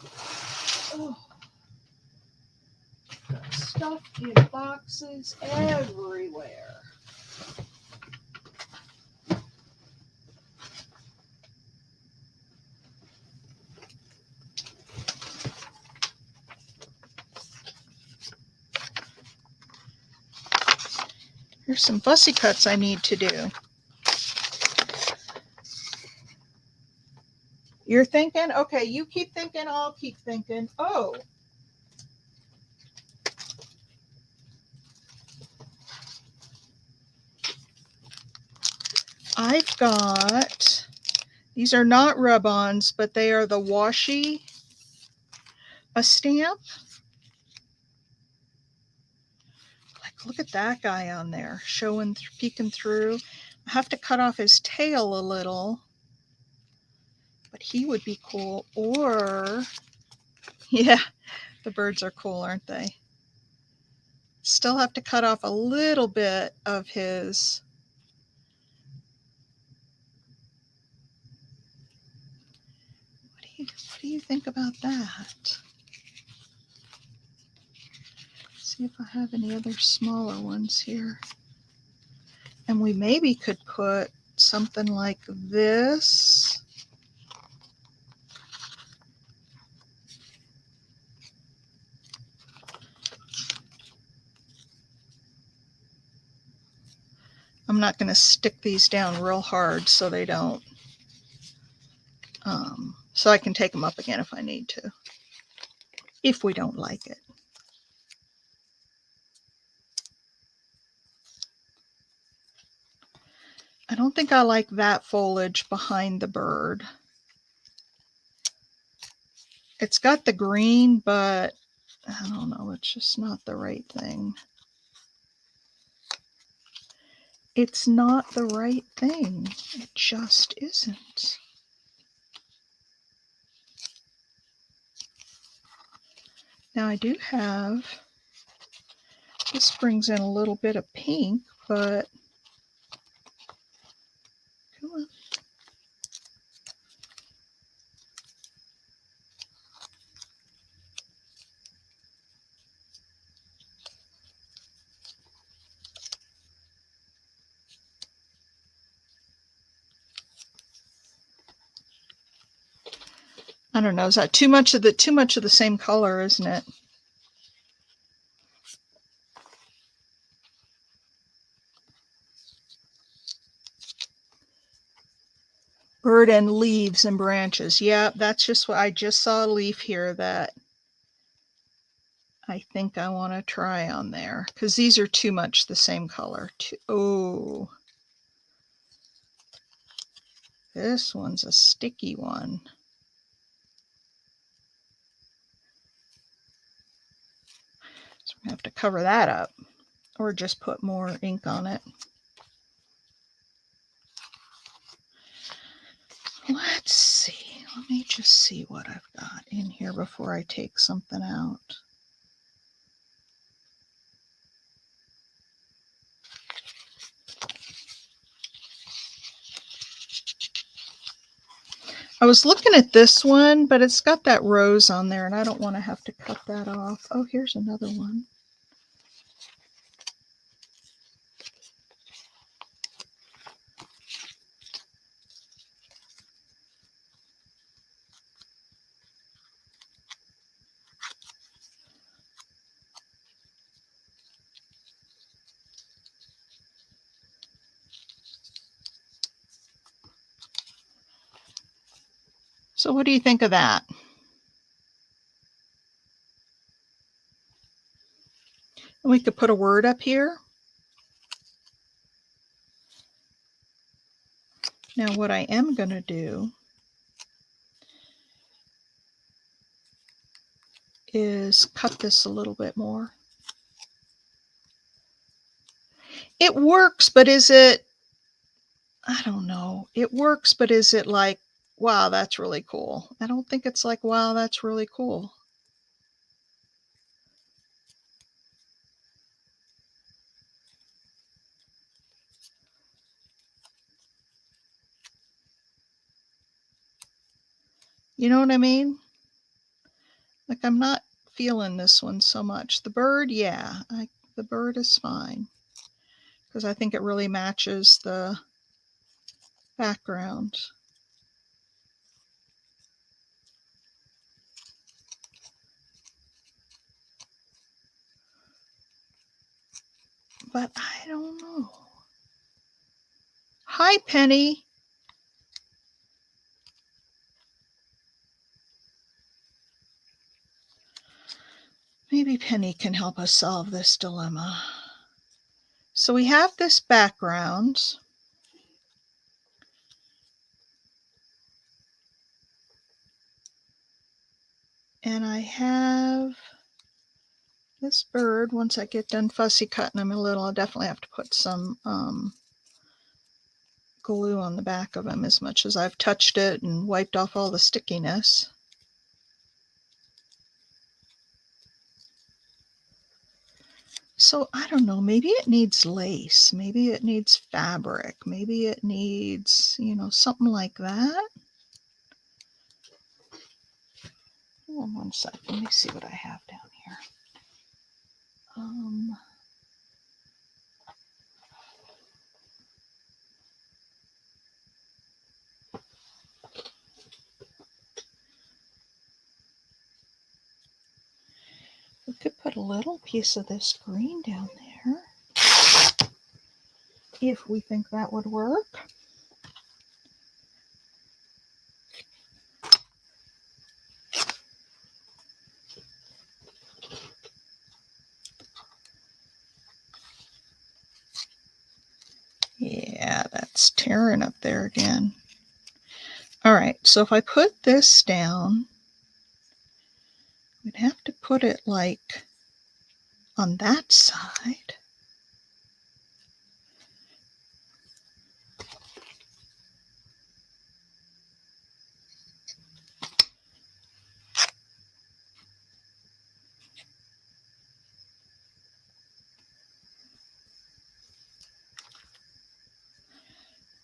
stuff in boxes everywhere. Here's some fussy cuts I need to do. You're thinking? Okay, you keep thinking, I'll keep thinking. Oh. I've got, these are not rub-ons, but they are the washi, a stamp. Like, look at that guy on there, showing, peeking through. I have to cut off his tail a little, but he would be cool. Or, yeah, the birds are cool, aren't they? Still have to cut off a little bit of his. What do you think about that? See if I have any other smaller ones here. And we maybe could put something like this. I'm not going to stick these down real hard so they don't, so I can take them up again if I need to, if we don't like it. I don't think I like that foliage behind the bird. It's got the green, but I don't know, it's just not the right thing. It's not the right thing. It just isn't. Now I do have, this brings in a little bit of pink, but come on. I don't know. Is that too much of the same color, isn't it? Bird and leaves and branches. Yeah, that's just what I just saw a leaf here that I think I want to try on there because these are too much the same color. Oh, this one's a sticky one. So I'm going to have to cover that up or just put more ink on it. Let's see. Let me just see what I've got in here before I take something out. I was looking at this one, but it's got that rose on there, and I don't want to have to cut that off. Oh, here's another one. So what do you think of that? And we could put a word up here. Now what I am going to do is cut this a little bit more. It works, but is it, I don't know. It works, but is it like, wow, that's really cool? I don't think it's like, wow, that's really cool. You know what I mean? Like I'm not feeling this one so much. The bird, yeah, the bird is fine because I think it really matches the background. But I don't know. Hi, Penny. Maybe Penny can help us solve this dilemma. So we have this background. And I have this bird. Once I get done fussy cutting him a little, I'll definitely have to put some glue on the back of him as much as I've touched it and wiped off all the stickiness. So I don't know, maybe it needs lace, maybe it needs fabric, maybe it needs, something like that. Hold on one sec, let me see what I have down here. We could put a little piece of this green down there if we think that would work. Yeah, that's tearing up there again. All right, so if I put this down, we'd have to put it like on that side.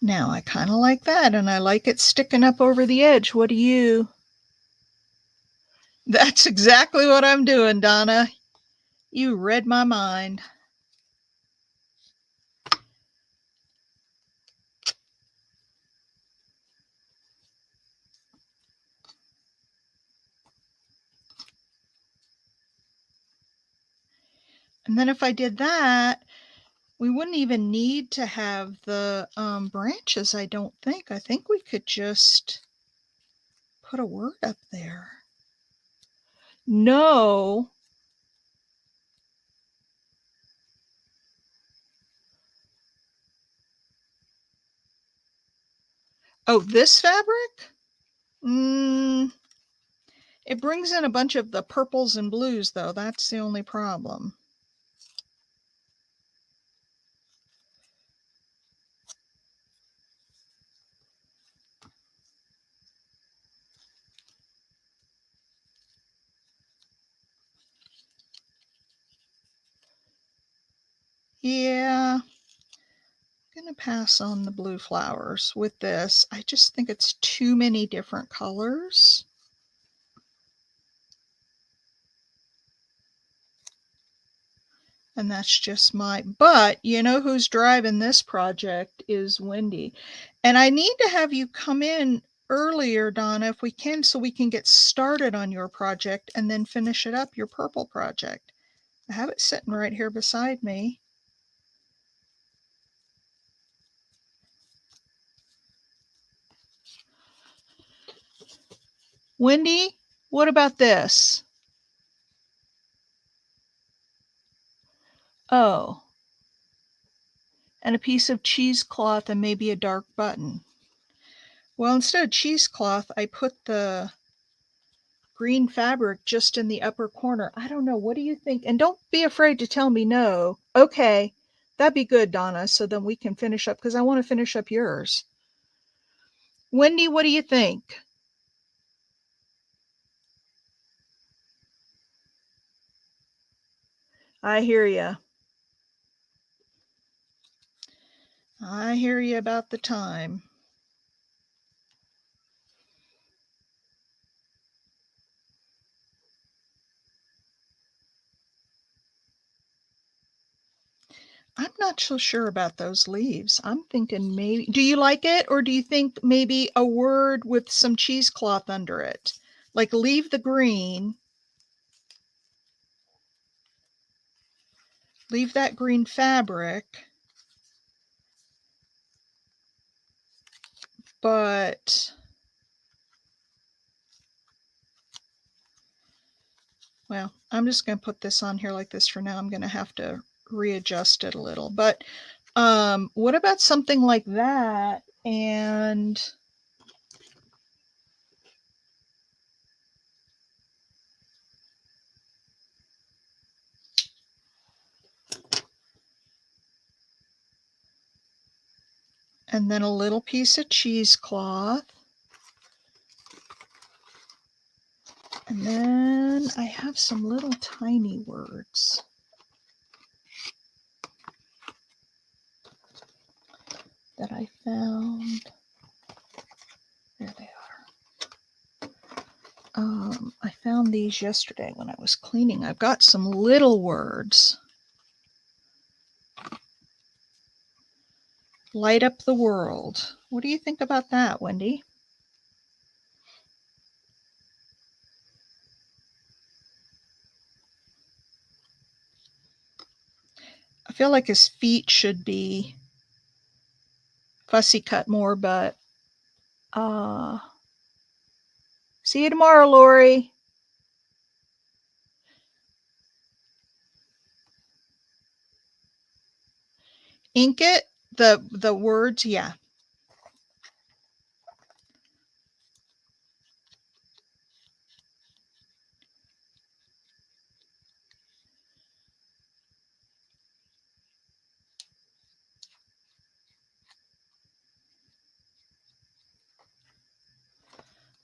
Now I kind of like that, and I like it sticking up over the edge. What do you? That's exactly what I'm doing, Donna. You read my mind. And then if I did that, we wouldn't even need to have the branches, I don't think. I think we could just put a word up there. No. Oh, this fabric? It brings in a bunch of the purples and blues, though. That's the only problem. Yeah, I'm going to pass on the blue flowers with this. I just think it's too many different colors. And that's just but you know who's driving this project is Wendy. And I need to have you come in earlier, Donna, if we can, so we can get started on your project and then finish it up, your purple project. I have it sitting right here beside me. Wendy, what about this? Oh, and a piece of cheesecloth and maybe a dark button. Well, instead of cheesecloth, I put the green fabric just in the upper corner. I don't know. What do you think? And don't be afraid to tell me no. Okay, that'd be good, Donna, so then we can finish up because I want to finish up yours. Wendy, what do you think? I hear you. I hear you about the time. I'm not so sure about those leaves. I'm thinking maybe, do you like it? Or do you think maybe a word with some cheesecloth under it? Like leave the green, leave that green fabric, but, well, I'm just going to put this on here like this for now. I'm going to have to readjust it a little. But what about something like that? And then a little piece of cheesecloth. And then I have some little tiny words that I found. There they are. I found these yesterday when I was cleaning. I've got some little words. Light up the world. What do you think about that, Wendy? I feel like his feet should be fussy cut more, but see you tomorrow, Lori. Ink it, the words, yeah.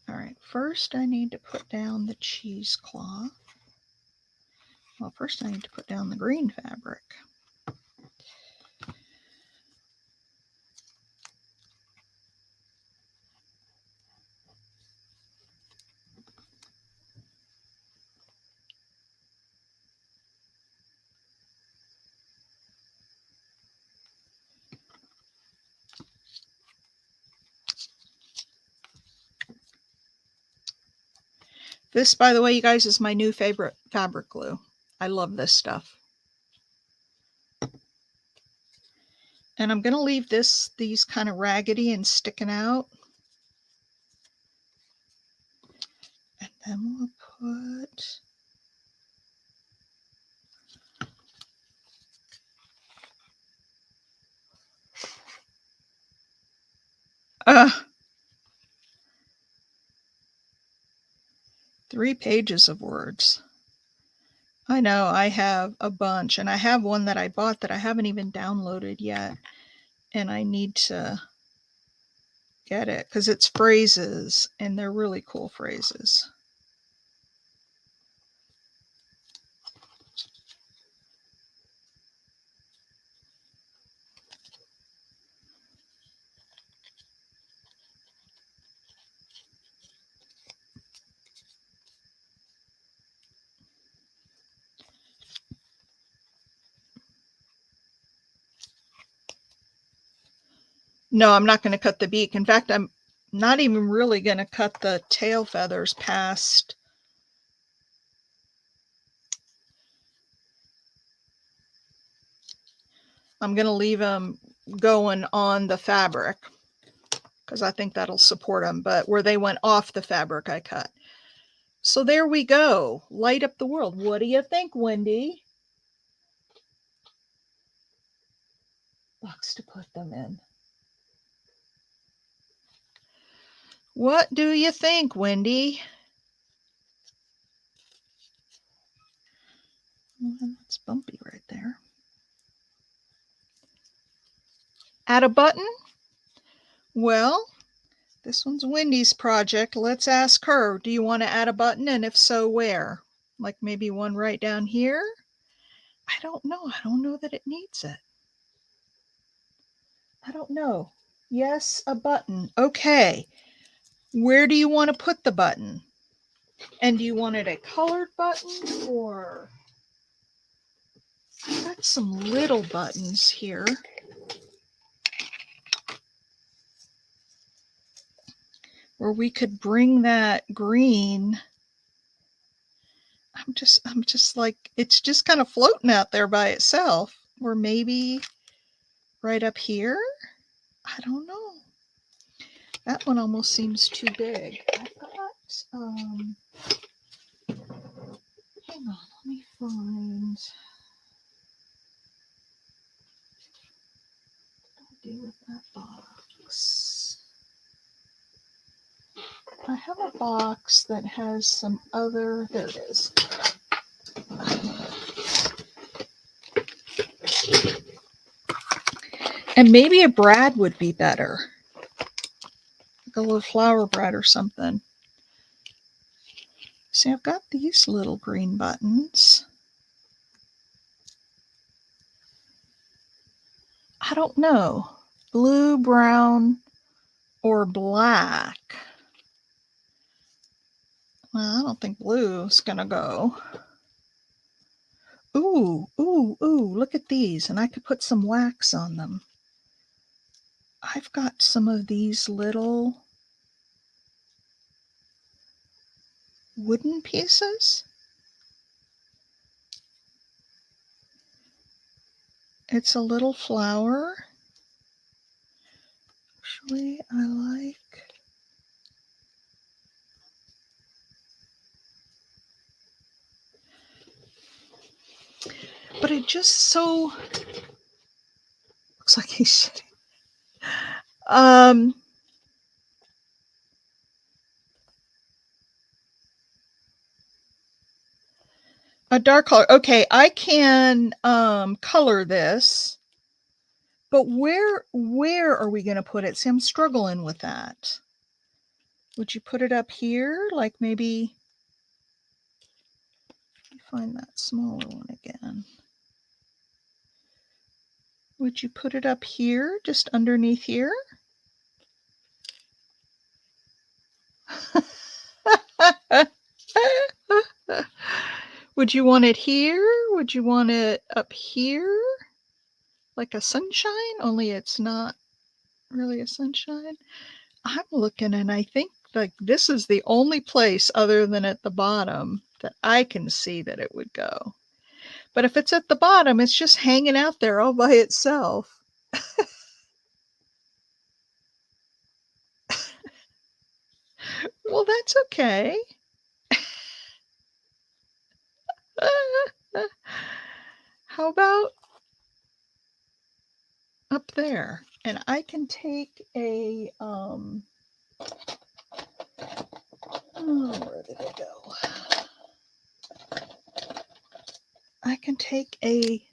All right, first I need to put down the cheesecloth. Well, first I need to put down the green fabric. This, by the way, you guys, is my new favorite fabric glue. I love this stuff. And I'm going to leave these kind of raggedy and sticking out. And then we'll put... Uh, 3 pages of words. I know, I have a bunch, and I have one that I bought that I haven't even downloaded yet, and I need to get it because it's phrases, and they're really cool phrases. No, I'm not going to cut the beak. In fact, I'm not even really going to cut the tail feathers past. I'm going to leave them going on the fabric because I think that'll support them. But where they went off the fabric, I cut. So there we go. Light up the world. What do you think, Wendy? Box to put them in. What do you think, Wendy? That's bumpy right there. Add a button? Well, this one's Wendy's project. Let's ask her, do you want to add a button? And if so, where? Like maybe one right down here? I don't know. I don't know that it needs it. I don't know. Yes, a button. Okay. Where do you want to put the button? And do you want it a colored button or... I've got some little buttons here. Where we could bring that green. I'm just like, it's just kind of floating out there by itself. Or maybe right up here. I don't know. That one almost seems too big. I've got, hang on, let me find. What do I do with that box? I have a box that has some other, there it is. And maybe a brad would be better. Like a little flower brad or something. See, I've got these little green buttons. I don't know. Blue, brown, or black. Well, I don't think blue is going to go. Ooh, ooh, ooh, look at these. And I could put some wax on them. I've got some of these little wooden pieces. It's a little flower. Actually, I like... But it just so... Looks like he's sitting. A dark color. Okay, I can color this. But where are we going to put it? See, I'm struggling with that. Would you put it up here? Like maybe... Let me find that smaller one again. Would you put it up here, just underneath here? Would you want it here? Would you want it up here? Like a sunshine, only it's not really a sunshine. I'm looking and I think like this is the only place other than at the bottom that I can see that it would go. But if it's at the bottom, it's just hanging out there all by itself. Well, that's okay. How about up there? And I can take a, oh, where did it go? I can take a,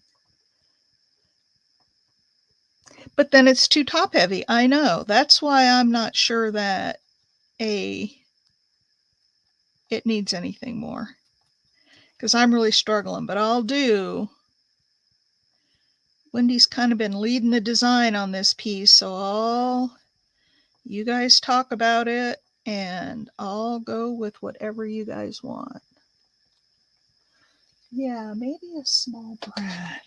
but then it's too top heavy. I know. That's why I'm not sure that it needs anything more. Because I'm really struggling, but I'll do. Wendy's kind of been leading the design on this piece, so you guys talk about it and I'll go with whatever you guys want. Yeah, maybe a small brad.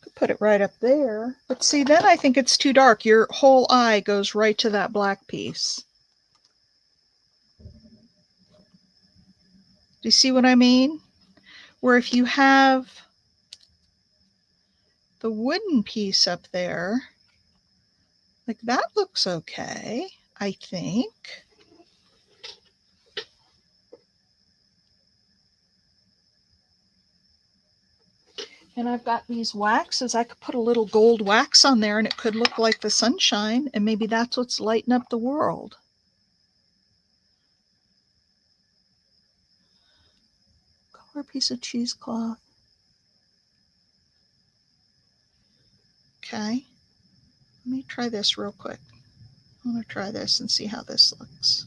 Could put it right up there. But see, then I think it's too dark. Your whole eye goes right to that black piece. Do you see what I mean? Where if you have the wooden piece up there, like that looks okay, I think. And I've got these waxes. I could put a little gold wax on there and it could look like the sunshine, and maybe that's what's lighting up the world. Color piece of cheesecloth. Okay. Let me try this real quick. I'm going to try this and see how this looks.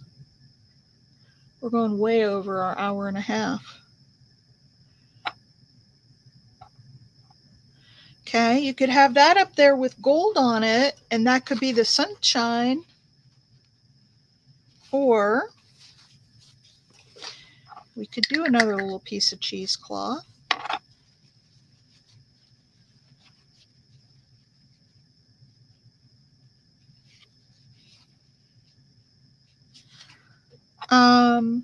We're going way over our hour and a half. Okay, you could have that up there with gold on it, and that could be the sunshine. Or we could do another little piece of cheesecloth. Um,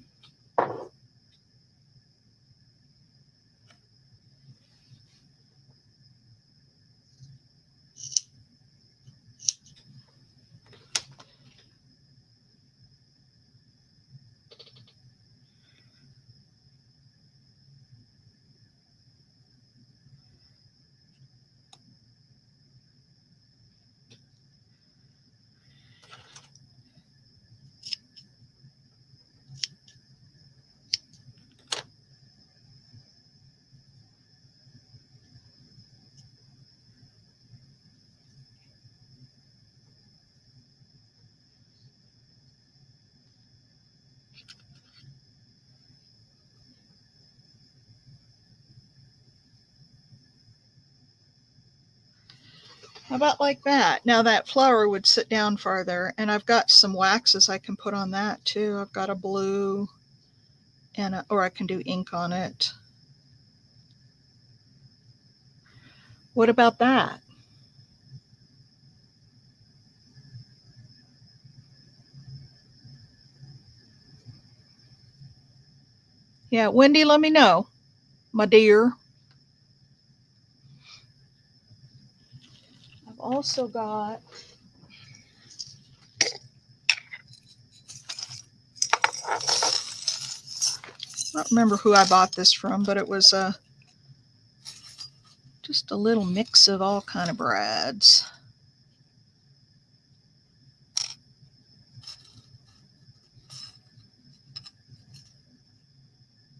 How about like that? Now that flower would sit down farther, and I've got some waxes I can put on that too. I've got a blue, and or I can do ink on it. What about that? Yeah, Wendy, let me know, my dear. I've also got, I don't remember who I bought this from, but it was just a little mix of all kind of brads.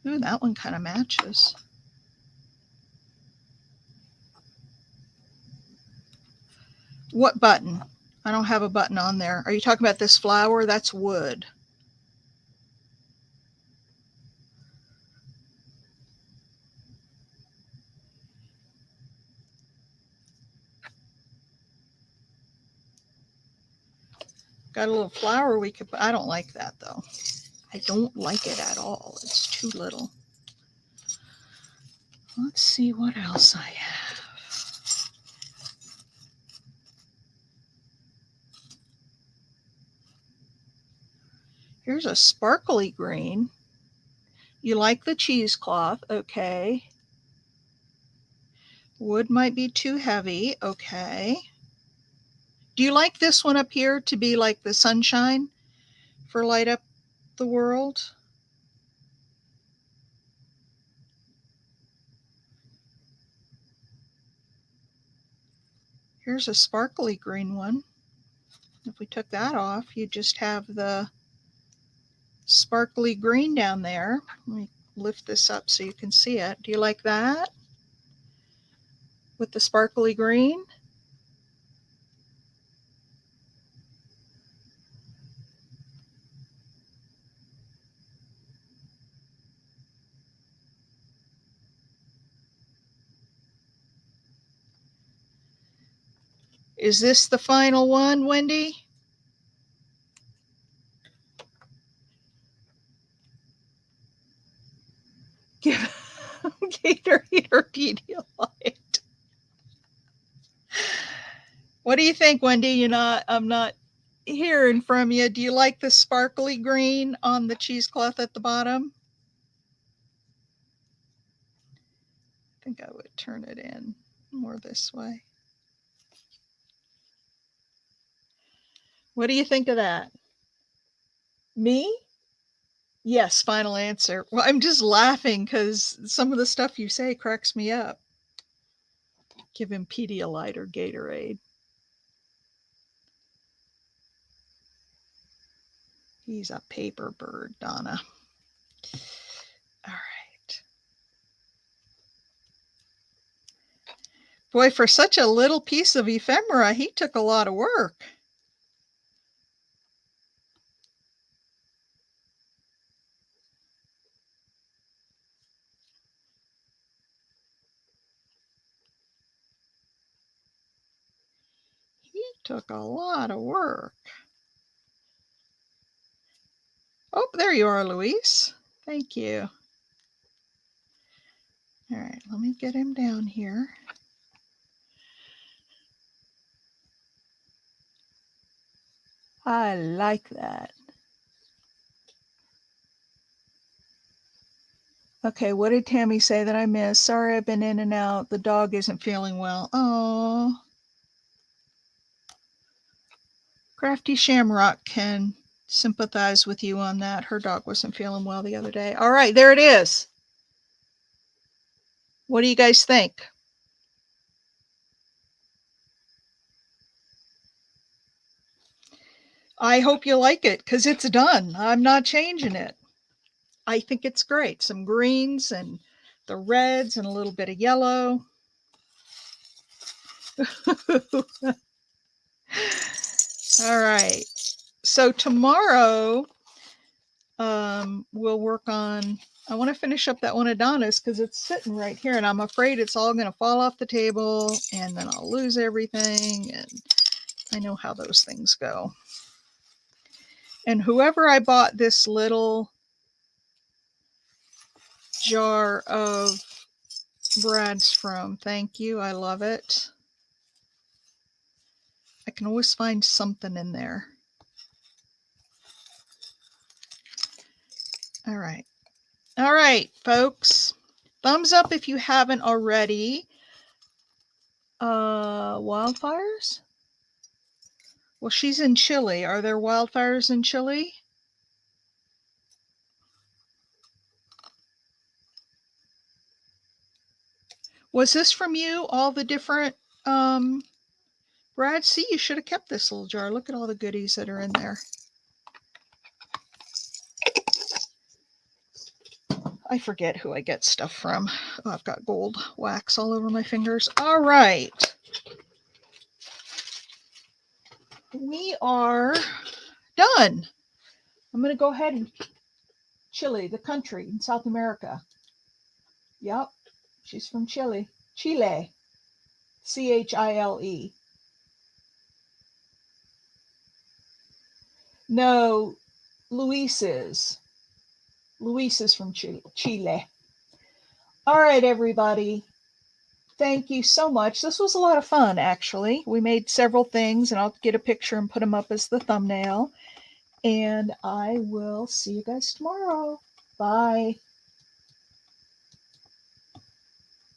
Ooh, that one kind of matches. What button? I don't have a button on there. Are you talking about this flower? That's wood. Got a little flower we could put. I don't like that though. I don't like it at all. It's too little. Let's see what else I have. Here's a sparkly green. You like the cheesecloth, okay. Wood might be too heavy, okay. Do you like this one up here to be like the sunshine for light up the world? Here's a sparkly green one. If we took that off, you'd just have the sparkly green down there. Let me lift this up so you can see it. Do you like that? With the sparkly green? Is this the final one, Wendy? Give Gatorade or Pedialyte. What do you think, Wendy? I'm not hearing from you. Do you like the sparkly green on the cheesecloth at the bottom? I think I would turn it in more this way. What do you think of that? Me? Yes, final answer. Well, I'm just laughing because some of the stuff you say cracks me up. Give him Pedialyte or Gatorade. He's a paper bird, Donna. All right. Boy, for such a little piece of ephemera, he took a lot of work. He took a lot of work. Oh, there you are, Luis. Thank you. All right, let me get him down here. I like that. Okay, what did Tammy say that I missed? Sorry, I've been in and out. The dog isn't feeling well. Oh. Crafty Shamrock can sympathize with you on that. Her dog wasn't feeling well the other day. All right, there it is. What do you guys think? I hope you like it because it's done. I'm not changing it. I think it's great. Some greens and the reds and a little bit of yellow. All right. So tomorrow we'll work on, I want to finish up that one of Donna's because it's sitting right here and I'm afraid it's all going to fall off the table and then I'll lose everything. And I know how those things go. And whoever I bought this little jar of Brad's from, thank you. I love it. I can always find something in there. All right. All right, folks. Thumbs up if you haven't already. Wildfires? Well, she's in Chile. Are there wildfires in Chile? Was this from you? All the different, Brad, see, you should have kept this little jar. Look at all the goodies that are in there. I forget who I get stuff from. Oh, I've got gold wax all over my fingers. All right. We are done. I'm going to go ahead and Chile, the country in South America. Yep, she's from Chile. Chile. Chile. No, Luis is. Luis is from Chile. All right, everybody. Thank you so much. This was a lot of fun, actually. We made several things, and I'll get a picture and put them up as the thumbnail. And I will see you guys tomorrow. Bye.